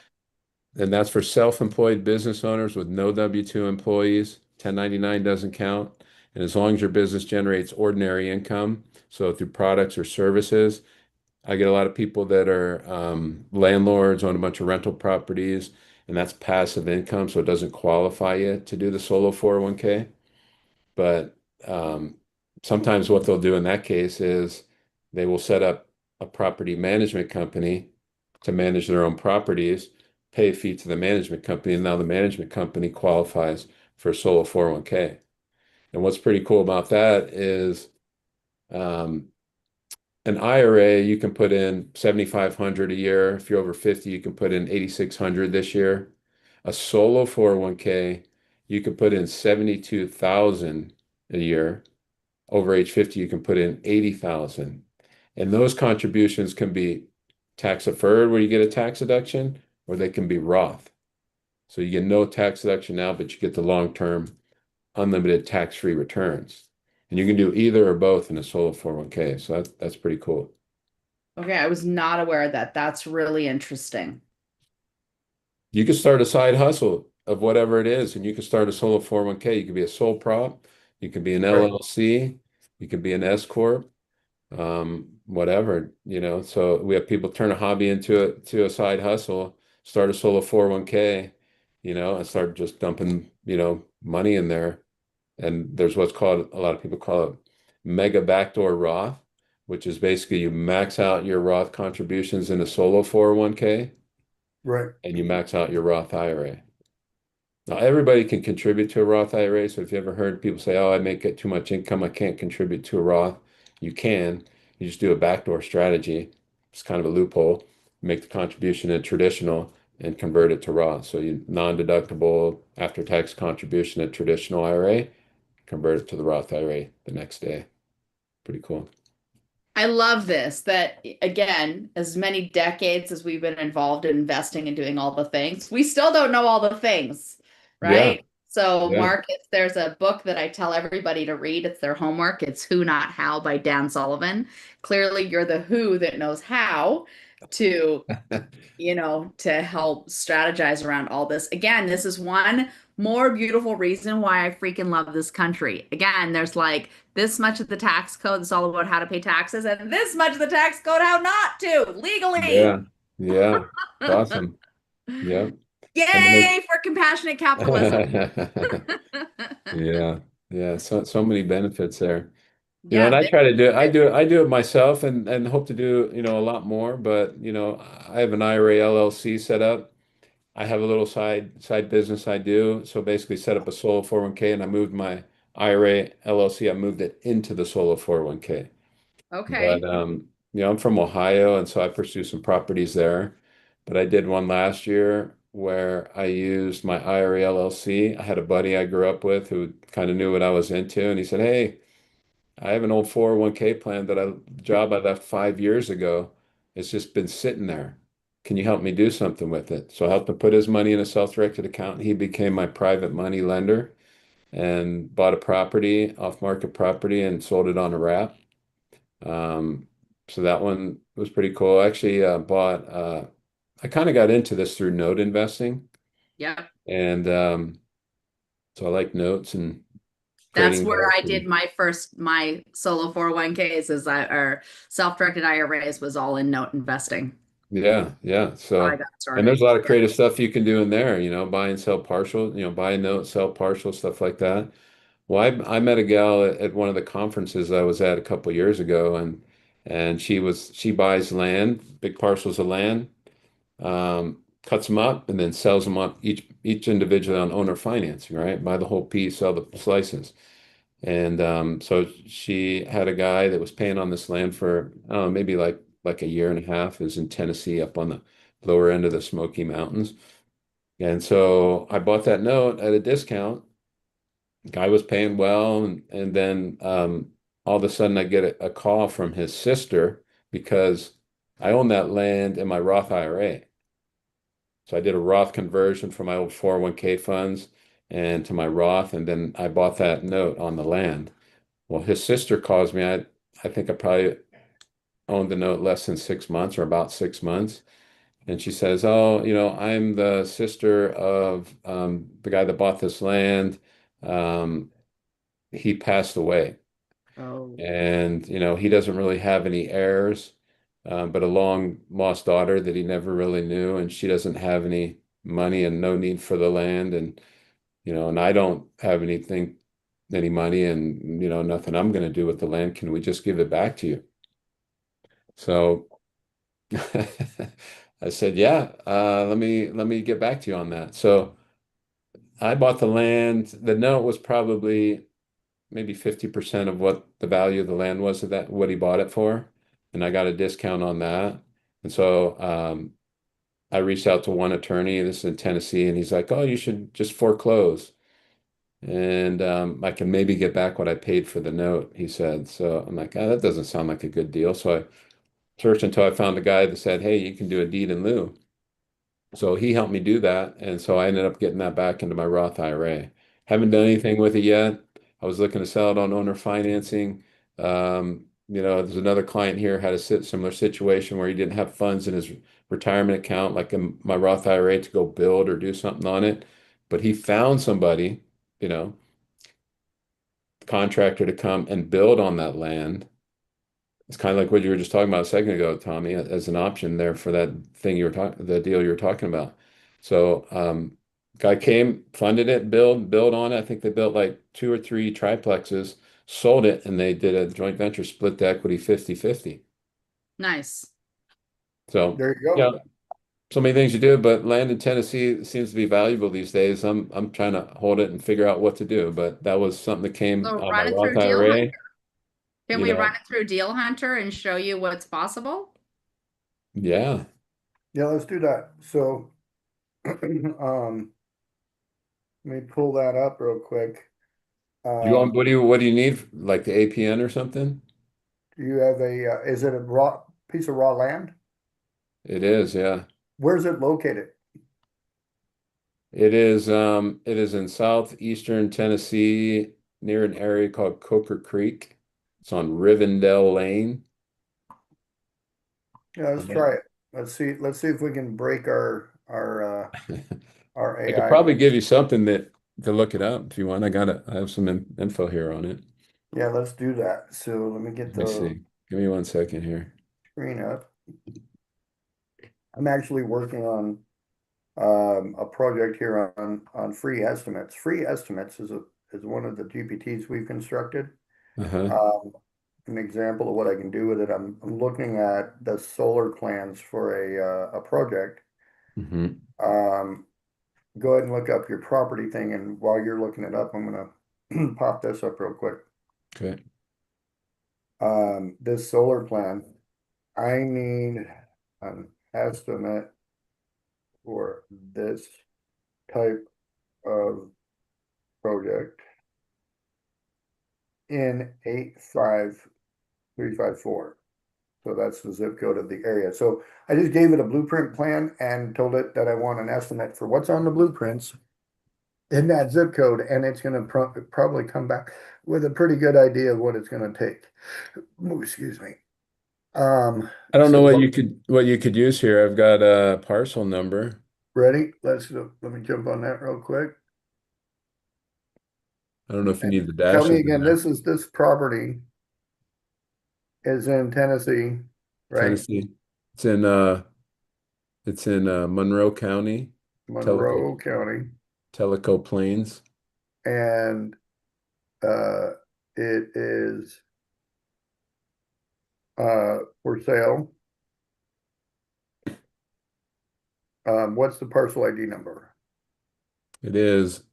And that's for self-employed business owners with no W-2 employees. 1099 doesn't count. And as long as your business generates ordinary income, so through products or services, I get a lot of people that are landlords on a bunch of rental properties, and that's passive income, so it doesn't qualify you to do the solo 401k. But sometimes what they'll do in that case is they will set up a property management company to manage their own properties, pay a fee to the management company, and now the management company qualifies for a solo 401k. And what's pretty cool about that is um, an IRA, you can put in 7,500 a year. If you're over 50, you can put in 8,600 this year. A solo 401k, you can put in 72,000 a year. Over age 50, you can put in 80,000. And those contributions can be tax deferred, where you get a tax deduction, or they can be Roth. So you get no tax deduction now, but you get the long-term unlimited tax-free returns. And you can do either or both in a solo 401k. So that's pretty cool. Okay, I was not aware of that. That's really interesting. You could start a side hustle of whatever it is, and you could start a solo 401k. You could be a sole prop. You could be an Right. LLC, you could be an S corp, whatever, So we have people turn a hobby to a side hustle, start a solo 401k, and start just dumping, money in there. And there's what's called, a lot of people call it mega backdoor Roth, which is basically you max out your Roth contributions in a solo 401k Right. and you max out your Roth IRA. Now, everybody can contribute to a Roth IRA. So if you ever heard people say, oh, I make it too much income, I can't contribute to a Roth, you can. You just do a backdoor strategy. It's kind of a loophole. Make the contribution in traditional and convert it to Roth. So you non-deductible after-tax contribution at traditional IRA, convert it to the Roth IRA the next day. Pretty cool. I love this that again, as many decades as we've been involved in investing and doing all the things, we still don't know all the things, Yeah, right? So, yeah, Marcus, there's a book that I tell everybody to read. It's their homework. It's Who Not How by Dan Sullivan. Clearly, you're the who that knows how to to help strategize around all this. Again, this is one more beautiful reason why I freaking love this country. Again, there's like this much of the tax code is all about how to pay taxes, and this much of the tax code how not to legally. yeah, yeah. It's awesome. Yeah. And then Yay for compassionate capitalism. there's yeah, yeah. So many benefits there. And Yeah, I this try to do it. is I do it myself and hope to do, a lot more. But, I have an IRA LLC set up. I have a little side business I do. So basically set up a solo 401k and I moved my IRA LLC, I moved it into the solo 401k. But okay. I'm from Ohio and so I pursue some properties there. But I did one last year where I used my IRA LLC. I had a buddy I grew up with who kind of knew what I was into, and he said, "Hey, I have an old 401k plan job I left 5 years ago. It's just been sitting there. Can you help me do something with it?" So I helped him put his money in a self-directed account. He became my private money lender and bought a property, off-market property, and sold it on a wrap. Um, so that one was pretty cool. I actually I kind of got into this through note investing. Yeah. And so I like notes and That's creating where notes. I did my solo 401ks is that or self-directed IRAs was all in note investing. Yeah, yeah. How I So, got and there's started. a lot of creative stuff you can do in there, buy and sell partial, buy a note, sell partial, stuff like that. Well, I met a gal at one of the conferences I was at a couple years ago, and she buys land, big parcels of land, cuts them up, and then sells them up each individually on owner financing, right? Buy the whole piece, sell the slices. And so she had a guy that was paying on this land for maybe like a year and a half. It was in Tennessee, up on the lower end of the Smoky Mountains. And so I bought that note at a discount. Guy was paying well, and then all of a sudden I get a call from his sister because I own that land in my Roth IRA. So I did a Roth conversion from my old 401k funds and to my Roth, and then I bought that note on the land. Well, his sister calls me. I think I probably owned the note less than 6 months or about 6 months. And she says, "Oh, I'm the sister of the guy that bought this land. Um, he passed away. Oh. And, he doesn't really have any heirs, but a long lost daughter that he never really knew. And she doesn't have any money and no need for the land. And I don't have any money and, nothing I'm going to do with the land. Can we just give it back to you?" So I said, "Yeah, let me get back to you on that." So I bought the land. The note was probably maybe 50% of what the value of the land was of that, what he bought it for. And I got a discount on that. And so I reached out to one attorney, this is in Tennessee, and he's like, "Oh, you should just foreclose. And I can maybe get back what I paid for the note," he said. So I'm like, "Oh, that doesn't sound like a good deal." So I searched until I found a guy that said, "Hey, you can do a deed in lieu." So he helped me do that. And so I ended up getting that back into my Roth IRA. Haven't done anything with it yet. I was looking to sell it on owner financing. There's another client here had a similar situation where he didn't have funds in his retirement account, like in my Roth IRA, to go build or do something on it. But he found somebody, you know, contractor to come and build on that land. It's kind of like what you were just talking about a second ago, Tommy, as an option there for that thing you were talking, the deal you were talking about. So, guy came, funded it, build on it. I think they built like 2 or 3 triplexes, sold it, and they did a joint venture, split the equity 50-50. Nice. So, There you go. yeah, so many things you do, but land in Tennessee seems to be valuable these days. I'm trying to hold it and figure out what to do, but that was something that came So out of my run it Roth through Deal Hunter. IRA. Can You we run know, it through Deal Hunter and show you what's possible? yeah. Yeah, let's do that. So, let me pull that up real quick. You want, Um, what do you need? Like the APN or something? do you have is it a raw piece of raw land? It is, yeah. Where's it located? It is in southeastern Tennessee near an area called Coker Creek. It's on Rivendell Lane. Yeah, let's try it. Let's see if we can break our I could AI probably here. give you something that to look it up if you want. I have some info here on it. Yeah, let's do that. So let me get Let me the see. Give me 1 second here. screen up. I'm actually working on a project here on free estimates. Free estimates is one of the GPTs we've constructed. Uh-huh. Um, an example of what I can do with it. I'm looking at the solar plans for a project. Hmm. Um, go ahead and look up your property thing, and while you're looking it up, I'm gonna pop this up real quick. Okay. This solar plan, I need an estimate for this type of project in 85354. So that's the zip code of the area. So I just gave it a blueprint plan and told it that I want an estimate for what's on the blueprints in that zip code, and it's going to probably come back with a pretty good idea of what it's going to take. Ooh, excuse me. I don't know So what you could use here. I've got a parcel number. ready? Let me jump on that real quick. I don't know if you need the Tell me dashes in again, there. this property is in Tennessee, right? Tennessee. It's in Monroe County, Tellico Monroe County, Tellico Plains. and uh, it is for sale. What's the parcel ID number? It is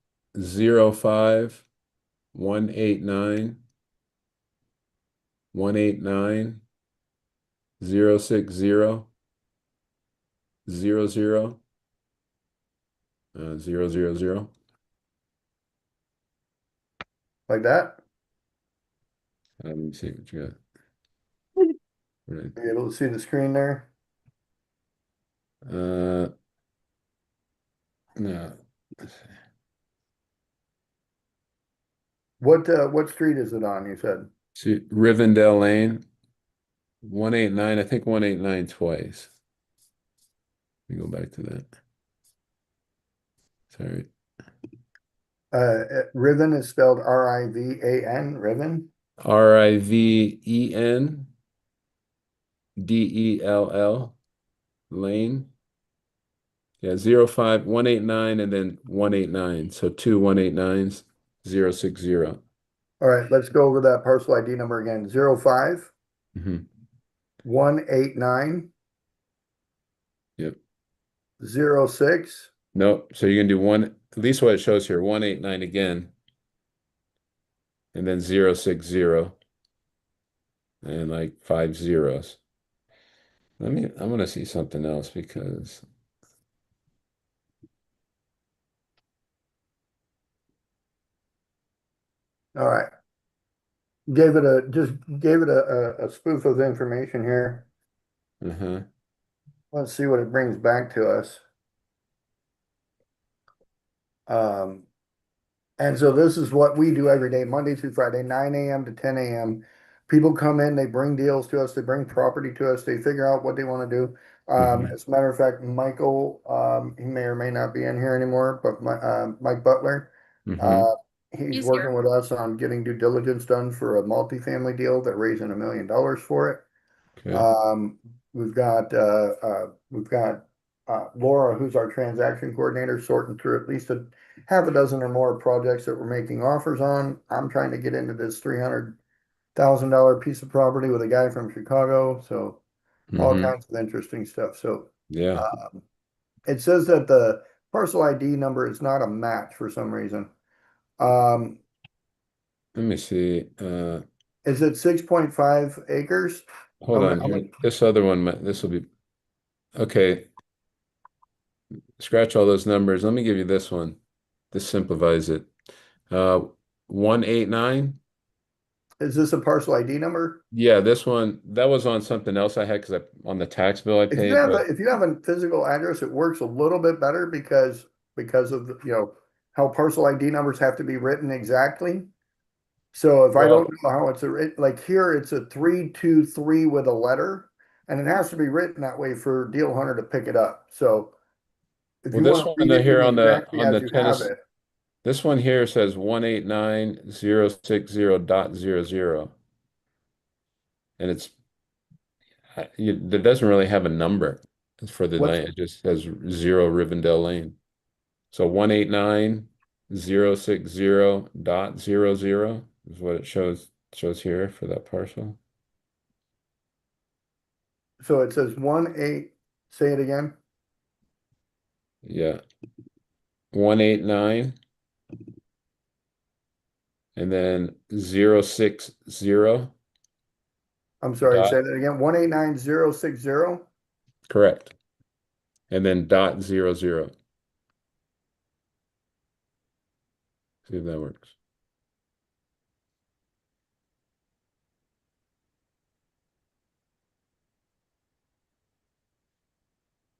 05-189-060-00-000. Like that? Let me see what you got. Right. Are you able to see the screen there? No. What street is it on, you said? See, Rivendell Lane, 189. I think 189 twice. Let me go back to that. Sorry. Riven is spelled Rivan, Riven. Rivendell Lane. Yeah, 05-189 and then 189. So 2 189s, 060. All right, let's go over that parcel ID number again. 05 Mm-hmm. 189 Yep. 06. Nope. So you're gonna do one, at least what it shows here, 189 again, and then 060 and like 5 zeros. I'm gonna see something else because All right. Just gave it a spoof of information here. uh-huh. Let's see what it brings back to us. Um, and so this is what we do every day, Monday through Friday, 9 a.m. to 10 a.m. People come in, they bring deals to us, they bring property to us, they figure out what they want to do. Mm-hmm. As a matter of fact, Michael, he may or may not be in here anymore, but Mike Butler, Mm-hmm. uh, He's He's working here. with us on getting due diligence done for a multifamily deal. They're raising $1 million for it. Okay. We've got Laura, who's our transaction coordinator, sorting through at least a half a dozen or more projects that we're making offers on. I'm trying to get into this $300,000 piece of property with a guy from Chicago. So all Hmm. kinds of interesting stuff. So Yeah. it says that the parcel ID number is not a match for some reason. Um, Let me see. is it 6.5 acres? Hold on here. This other one, this will be okay. Scratch all those numbers. Let me give you this one. This simplifies it. Uh, 189. Is this a parcel ID number? Yeah, this one that was on something else I had because I on the tax bill I If you paid, have a but if you have a physical address, it works a little bit better because of how parcel ID numbers have to be written exactly. So if I don't well, know how like here, it's a 323 with a letter, and it has to be written that way for Deal Hunter to pick it up. So if well, you this want to one read it to here me on the exactly as you have tennis, it, this one here says 189,060.00, and it doesn't really have a number for the what's lane. It just says 0 Rivendell Lane. So 189,060.00 is what it shows here for that parcel. so it says 18. Say it again. Yeah. 189 and then 060 I'm sorry. dot Say that again. 189060. correct. And then .00. See if that works.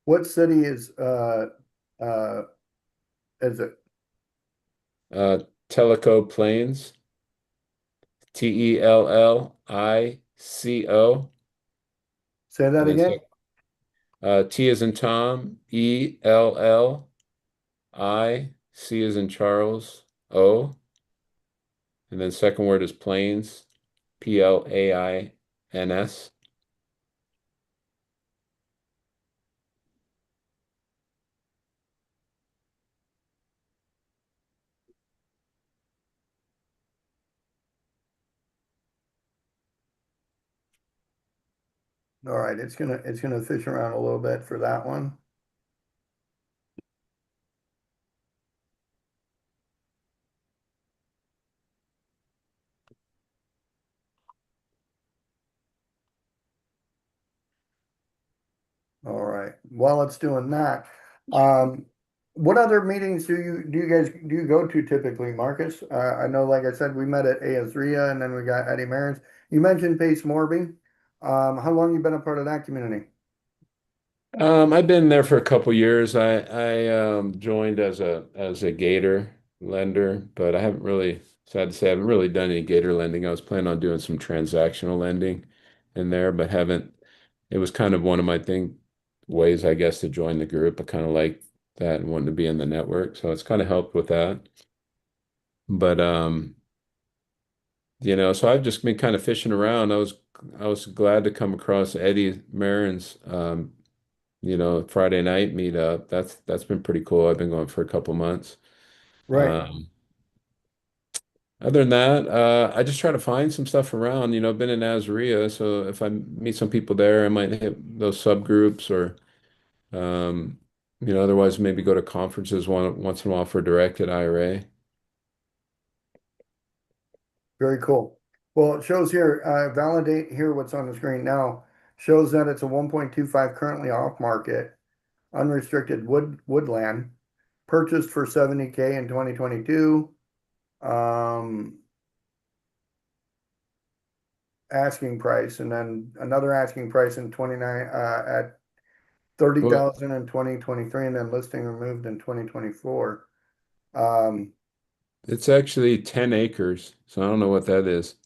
What city uh is it? Tellico Plains, Tellico. Say that And then again. T is in Tom, Elli, C is in Charles, O. And then second word is Plains, Plains. All right, it's gonna fish around a little bit for that one. All right. While it's doing that, what other meetings do you go to typically, Marcus? I know, like I said, we met at ASRIA and then we got Eddie Merritt's. You mentioned Pace Morby. How long you been a part of that community? I've been there for a couple years. I joined as a Gator lender, but I haven't really, sad to say, I haven't really done any Gator lending. I was planning on doing some transactional lending in there, but haven't. It was kind of one of my ways, I guess, to join the group. I kind of like that and wanted to be in the network, so it's kind of helped with that. But so I've just been kind of fishing around. I was glad to come across Eddie Marin's Friday night meetup. That's been pretty cool. I've been going for a couple months. Right. Um, Other than that, I just try to find some stuff around. I've been in Azaria, so if I meet some people there, I might hit those subgroups or um, otherwise maybe go to conferences once in a while for directed IRA. Very cool. Well, it shows here, validate here what's on the screen now. Shows that it's a 1.25 currently off market, unrestricted woodland, purchased for 70K in 2022. Asking price, and then another asking price in 29 at Well, 30,000 in 2023, and then listing removed in 2024. Um, it's actually 10 acres, so I don't know what that is.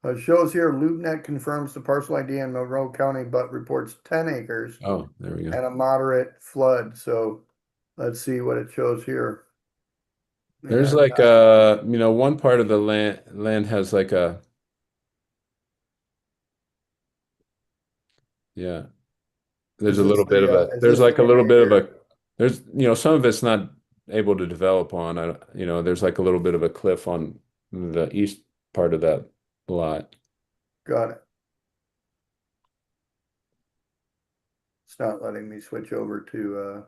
it shows here LoopNet confirms the parcel ID in Monroe County, but reports 10 acres Oh, there we go. and a moderate flood. So let's see what it shows here. There's Yeah, like one part of the land has like a yeah. There's is a this little bit of a is there's this like the a little area bit of a here? there's some of it's not able to develop on. There's like a little bit of a cliff on the east part of that lot. Got it. It's not letting me switch over to a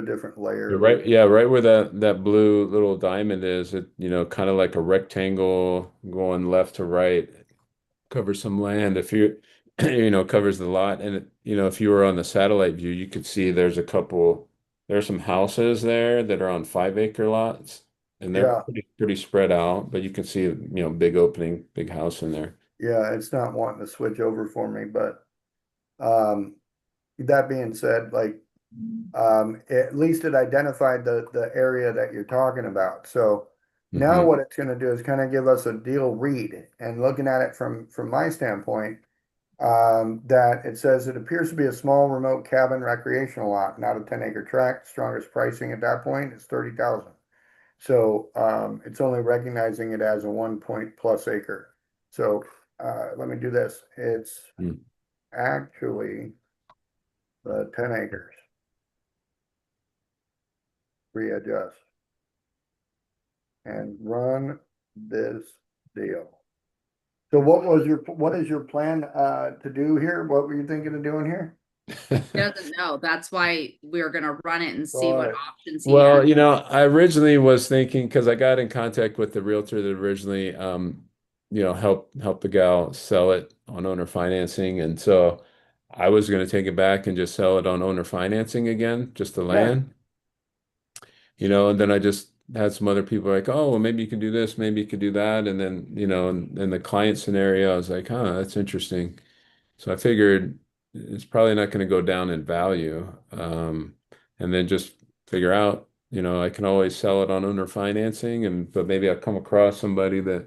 different You're layer. right, yeah, right where that blue little diamond is, it kind of like a rectangle going left to right, covers some land. If you covers the lot, and if you were on the satellite view, you could see there's some houses there that are on 5 acre lots, and they're Yeah, pretty spread out, but you can see big opening, big house in there. yeah, it's not wanting to switch over for me, but um, that being said, like at least it identified the area that you're talking about. So now Hmm. what it's going to do is kind of give us a deal read. And looking at it from my standpoint, that it says it appears to be a small remote cabin recreational lot, not a 10-acre tract. Strongest pricing at that point is 30,000. So it's only recognizing it as a 1 point plus acre. So let me do this. It's actually 10 acres. Readjust and run this deal. So what is your plan to do here? What were you thinking of doing here? He doesn't know. That's why we're gonna run it and see Got what it. options he has. Well, I originally was thinking because I got in contact with the realtor that originally, helped the gal sell it on owner financing, and so I was going to take it back and just sell it on owner financing again, just the Yeah, land, and then I just had some other people like, oh, well, maybe you can do this, maybe you could do that, and then, in the client scenario, I was like, huh, that's interesting. So I figured it's probably not going to go down in value. And then just figure out, I can always sell it on owner financing, but maybe I'll come across somebody that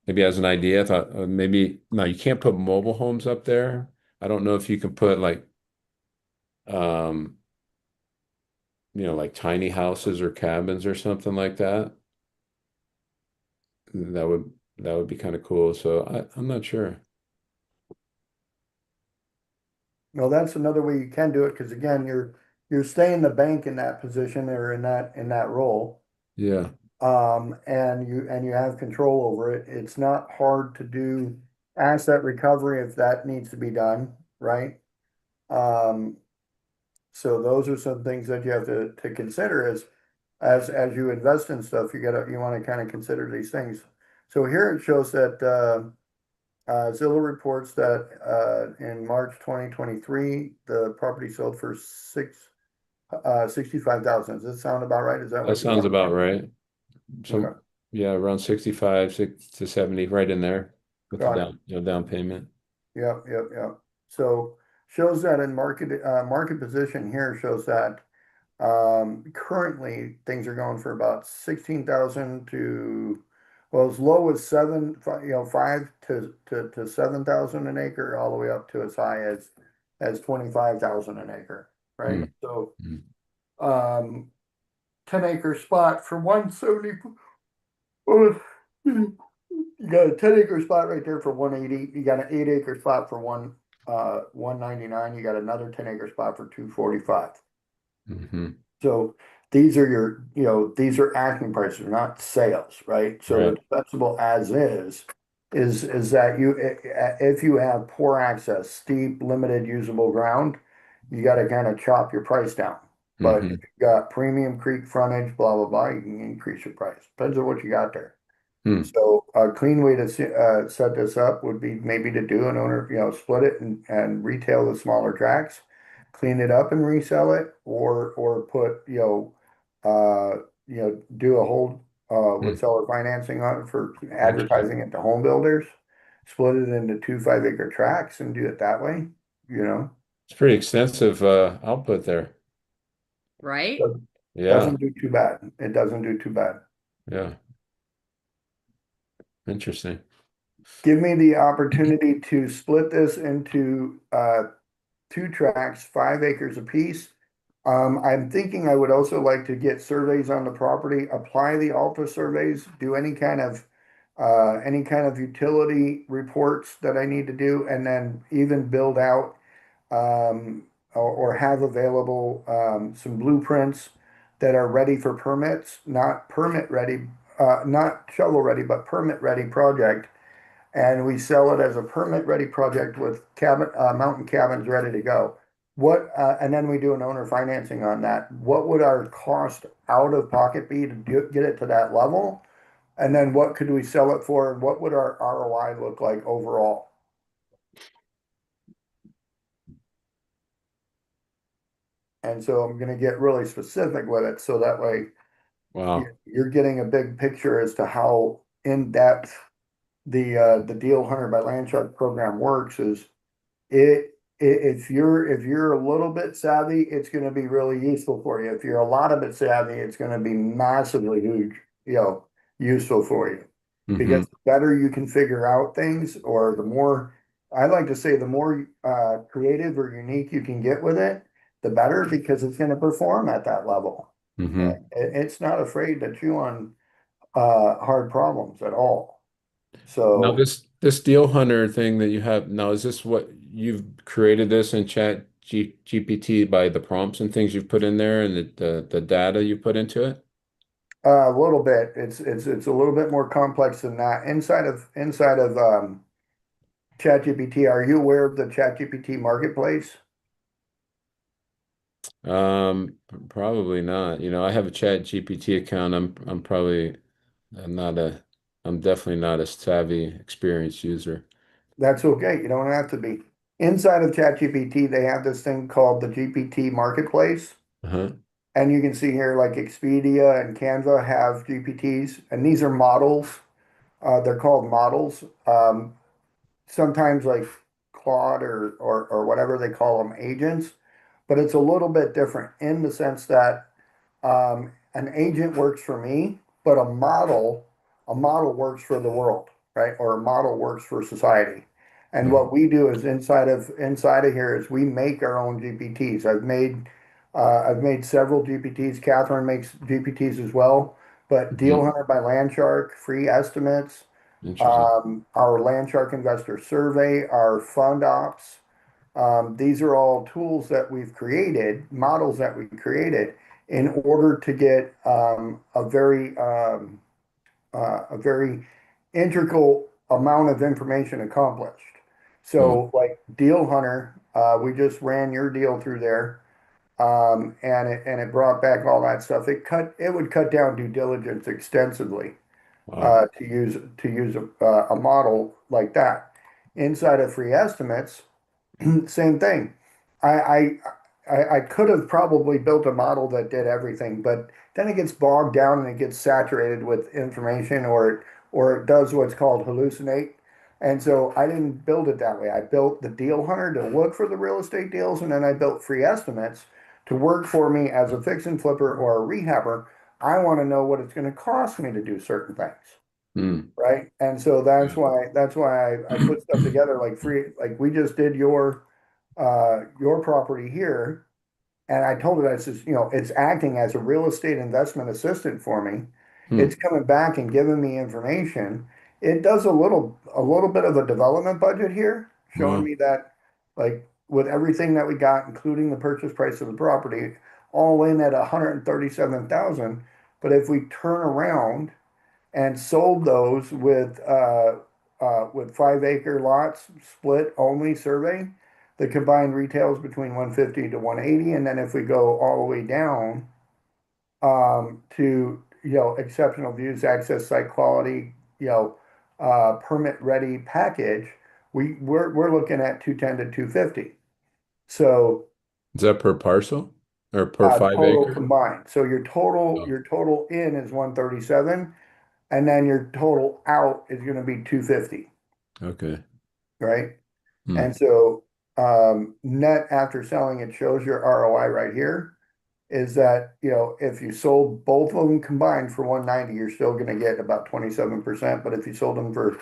maybe has an idea. I thought maybe no, you can't put mobile homes up there. I don't know if you can put um, like tiny houses or cabins or something like that. That would be kind of cool. So I'm not sure. no, that's another way you can do it because again, you're staying the bank in that position or in that role. Yeah. And you have control over it. It's not hard to do asset recovery if that needs to be done, right? Um, so those are some things that you have to consider as you invest in stuff, you want to kind of consider these things. So here it shows that Zillow reports that in March 2023, the property sold for 65,000. Does that sound about right? Is that That what you sounds got? about right. Okay, So yeah, around 65, 6 to 70, right in there with the got it. down payment. Yep, yep, yep. So shows that in market position here shows that currently things are going for about 16,000 to, well, as low as 5 to 7,000 an acre, all the way up to as high as 25,000 an acre, right? Mm, So mm. um 10-acre spot for 170. Oh, you got a 10-acre spot right there for 180. You got an 8-acre spot for 199. You got another 10-acre spot for 245. Mhm. So these are these are asking prices, not sales, right? So the Right. defensible as is that if you have poor access, steep, limited usable ground, you got to kind of chop your price down. But if Hmm. you got premium creek frontage, blah blah blah, you can increase your price. Depends on what you got there. Hmm. So a clean way to set this up would be maybe to do an owner, split it and retail the smaller tracks, clean it up and resell it, or put, do a whole with Hmm. seller financing on it for advertising it to home builders, split it into 2 5-acre tracks and do it that way, you know. It's pretty extensive output there. Right? Doesn't Yeah. doesn't do too bad. It doesn't do too bad. Yeah. Interesting. Give me the opportunity to split this into 2 tracks, 5 acres apiece. I'm thinking I would also like to get surveys on the property, apply the Alta surveys, do any kind of utility reports that I need to do, and then even build out or have available some blueprints that are ready for permits, not permit ready, not shovel ready, but permit ready project. And we sell it as a permit ready project with mountain cabins ready to go. And then we do an owner financing on that. What would our cost out of pocket be to get it to that level? And then what could we sell it for? And what would our ROI look like overall? And so I'm going to get really specific with it so that way Wow. you're getting a big picture as to how in depth the Deal Hunter by Landshark program works. Is if you're a little bit savvy, it's going to be really useful for you. If you're a lot of bit savvy, it's going to be massively huge, useful for you. Hmm. Because the better you can figure out things, or the more, I like to say, the more creative or unique you can get with it, the better, because it's going to perform at that level. Hmm. It's not afraid to chew on hard problems at all. Now So this deal hunter thing that you have now, is this what you've created this in GPT by the prompts and things you've put in there and the data you put into it? a little bit. It's a little bit more complex than that. Inside of ChatGPT, are you aware of the ChatGPT marketplace? Probably not. I have a Chat GPT account. I'm probably not a I'm definitely not a savvy, experienced user. That's okay. You don't have to be. Inside of ChatGPT, they have this thing called the GPT marketplace. Uh-huh. And you can see here like Expedia and Canva have GPTs, and these are models. They're called models. Sometimes like Claude or whatever they call them, agents, but it's a little bit different in the sense that an agent works for me, but a model works for the world, right? Or a model works for society. And Mhm. what we do is inside of here is we make our own GPTs. I've made several GPTs. Catherine makes GPTs as well. But Deal Mhm. Hunter by Landshark, free estimates, Interesting. our Landshark Investor Survey, our Fund Ops. These are all tools that we've created, models that we created in order to get a very integral amount of information accomplished. Hmm. So, like Deal Hunter, we just ran your deal through there, and it brought back all that stuff. It would cut down due diligence extensively Wow. to use a model like that. Inside of free estimates, same thing. I, I I could have probably built a model that did everything, but then it gets bogged down and it gets saturated with information, or it does what's called hallucinate. And so I didn't build it that way. I built the deal hunter to look for the real estate deals, and then I built free estimates to work for me as a fix and flipper or a rehabber. I want to know what it's going to cost me to do certain things, Hmm. right? And so Yeah. that's why I put stuff together like free, like we just did your property here, and I told it, I says, it's acting as a real estate investment assistant for me. Hmm. It's coming back and giving me information. It does a little bit of a development budget here, showing Wow. me that like with everything that we got, including the purchase price of the property, all in at 137,000. But if we turn around and sold those with 5 acre lots, split only survey. The combined retails between 150 to 180, and then if we go all the way down to exceptional views, access, site quality, permit ready package, we're looking at 210 to 250. So Is that per parcel or per five total acre? combined. So your total Oh, your total in is 137, and then your total out is going to be 250, okay. right? Hmm. And so net after selling, it shows your ROI right here is that, if you sold both of them combined for 190, you're still going to get about 27%. But if you sold them for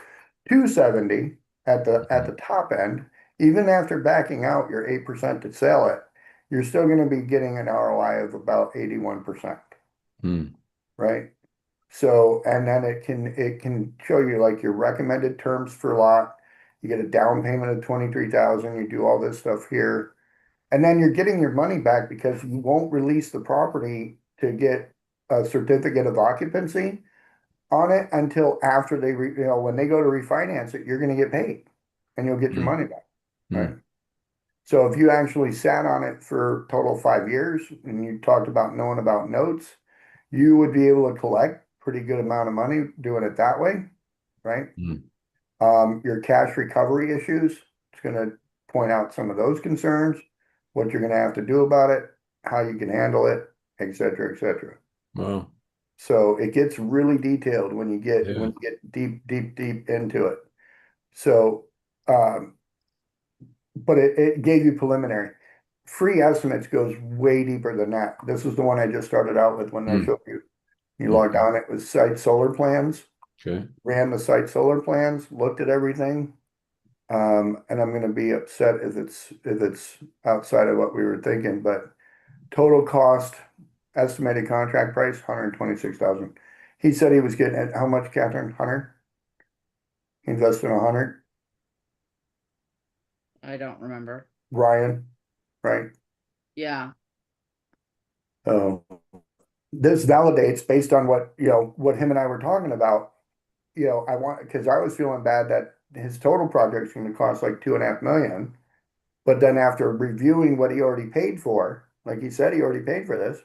270 at the top end, even after backing out your 8% to sell it, you're still going to be getting an ROI of about 81%, Hmm. right? So, and then it can show you like your recommended terms for lot. You get a down payment of 23,000. You do all this stuff here. And then you're getting your money back because you won't release the property to get a certificate of occupancy on it until after when they go to refinance it, you're going to get paid and you'll get your Hmm. money back, Hmm. right? So if you actually sat on it for total 5 years and you talked about knowing about notes, you would be able to collect pretty good amount of money doing it that way, right? Hmm. Your cash recovery issues, it's going to point out some of those concerns, what you're going to have to do about it, how you can handle it, et cetera, et cetera. Wow. So it gets really detailed when you get Yeah. deep, deep, deep into it. So, um, but it gave you preliminary. Free estimates goes way deeper than that. This is the one I just started out with when I Hmm. showed you. You Hmm. logged on, it was site solar plans, Okay. ran the site solar plans, looked at everything. And I'm gonna be upset if it's outside of what we were thinking, but total cost, estimated contract price, 126,000. He said he was getting at how much, Catherine? 100? He invested 100. I don't remember. Ryan, right? Yeah. Oh, this validates based on what him and I were talking about. I want because I was feeling bad that his total project's going to cost like 2.5 million. But then after reviewing what he already paid for, like he said, he already paid for this,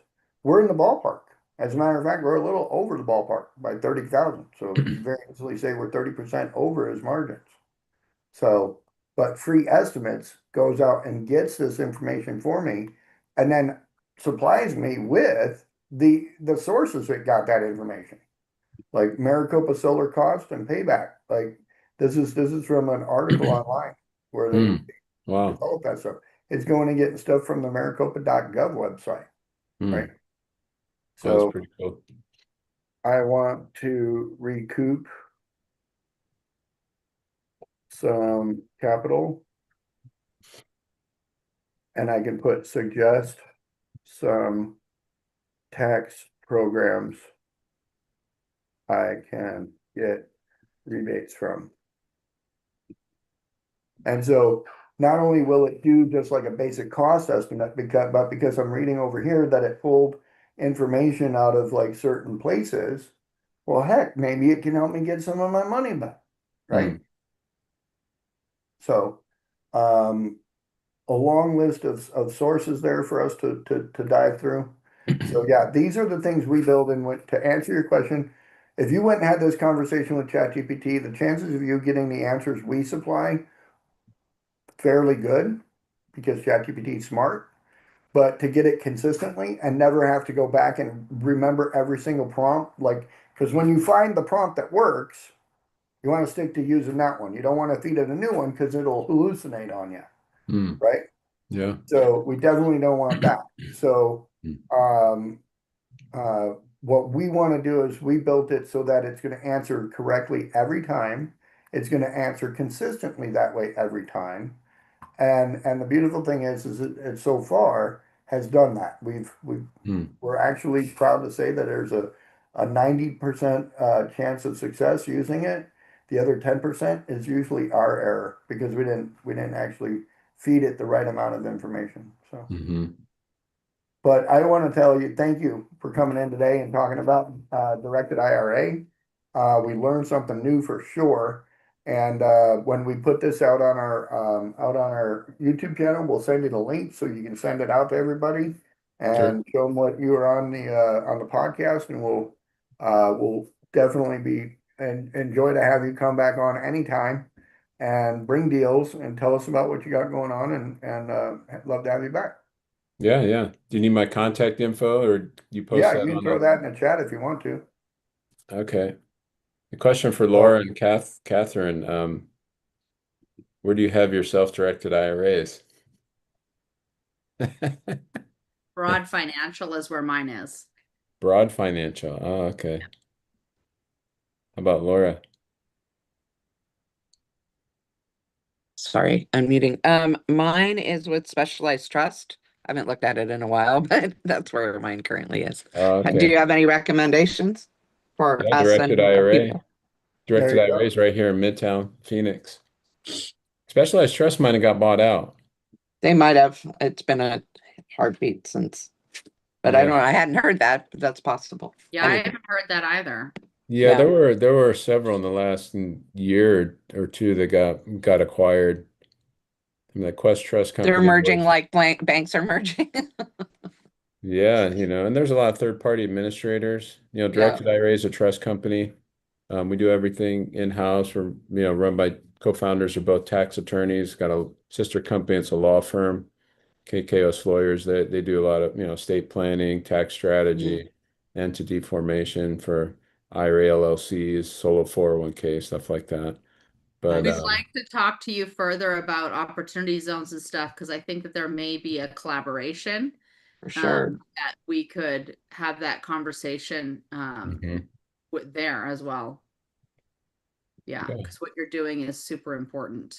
we're in the ballpark. As a matter of fact, we're a little over the ballpark by 30,000. So you could very easily say we're 30% over his margins. So, but free estimates goes out and gets this information for me and then supplies me with the sources that got that information. Like Maricopa Solar Cost and Payback. Like this is from an article online where they Hmm. Wow. develop that stuff. It's going and getting stuff from the maricopa.gov website, Hmm. right? Oh, that's So pretty cool. I want to recoup some capital and I can suggest some tax programs I can get rebates from. And so not only will it do just like a basic cost estimate, because I'm reading over here that it pulled information out of like certain places. Well, heck, maybe it can help me get some of my money back, Hmm. right? So, um, a long list of sources there for us to dive through. So yeah, these are the things we build in to answer your question. If you went and had this conversation with ChatGPT, the chances of you getting the answers we supply fairly good because ChatGPT is smart, but to get it consistently and never have to go back and remember every single prompt, like, because when you find the prompt that works, you want to stick to using that one. You don't want to feed it a new one because it'll hallucinate on you, Hmm. right? Yeah. So we definitely don't want that. So, Hmm. um, what we want to do is we built it so that it's going to answer correctly every time. It's going to answer consistently that way every time. And the beautiful thing is it so far has done that. Hmm. We're actually proud to say that there's a 90% chance of success using it. The other 10% is usually our error because we didn't actually feed it the right amount of information. So. Hmm. But I want to tell you, thank you for coming in today and talking about directed IRA. We learned something new for sure. And when we put this out on our YouTube channel, we'll send you the link so you can send it out to everybody Sure. and show them what you were on the podcast, and we'll definitely be and enjoy to have you come back on anytime and bring deals and tell us about what you got going on, and love to have you back. Yeah, yeah. Do you need my contact info or you post Yeah, you that can on throw the? that in the chat if you want to. Okay. The question for Laura So and Catherine, where do you have your self-directed IRAs? Broad Financial is where mine is. Broad Financial. Oh, okay. How about Laura? Sorry, I'm muting. Mine is with Specialized Trust. I haven't looked at it in a while, but that's where mine currently is. Oh, Do okay. you have any recommendations for Yeah, us directed and our IRA. people? There Directed you IRA go. is right here in Midtown, Phoenix. Specialized Trust might have got bought out. They might have. It's been a heartbeat since, but I Yeah. don't know. I hadn't heard that, but that's possible. Yeah, I Anyway, haven't heard that either. Yeah, Yeah. there were several in the last year or two that got acquired. I mean, the Quest Trust They're Company merging was, like blank banks are merging. yeah, and there's a lot of third-party administrators. Yeah. Directed IRA is a trust company. We do everything in-house. We're, run by co-founders are both tax attorneys, got a sister company, it's a law firm, KKOS Lawyers. They do a lot of, estate planning, tax strategy, entity formation for IRA LLCs, solo 401k, stuff like that. But We'd like to talk to you further about opportunity zones and stuff because I think that there may be a collaboration For sure. that we could have that conversation mhm. with there as well. Yeah, Yeah. because what you're doing is super important.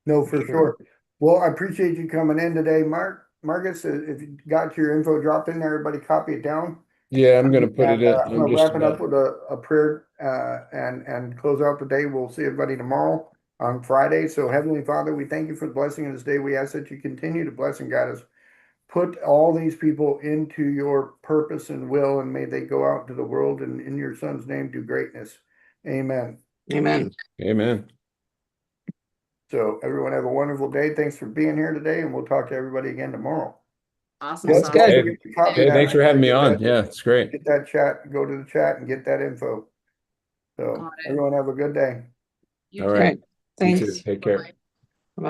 No, for sure. Well, I appreciate you coming in today, Marcus. If you got your info dropped in there, everybody copy it down. Yeah, I'm gonna put it And in. I'm I'm gonna just wrap it up with a prayer and close out the day. We'll see everybody tomorrow on Friday. So Heavenly Father, we thank you for the blessing of this day. We ask that you continue to bless and guide us. Put all these people into your purpose and will, and may they go out into the world and in your son's name do greatness. Amen. Amen. Amen. So everyone have a wonderful day. Thanks for being here today, and we'll talk to everybody again tomorrow. Awesome That's sauce. good. Hey, Forget to copy hey, that. thanks for having me on. Yeah, it's great. Get that chat, go to the chat and get that info. So Got it. everyone have a good day. You All too. right. Great. You too. Thanks. Take care. Bye-bye. Bye.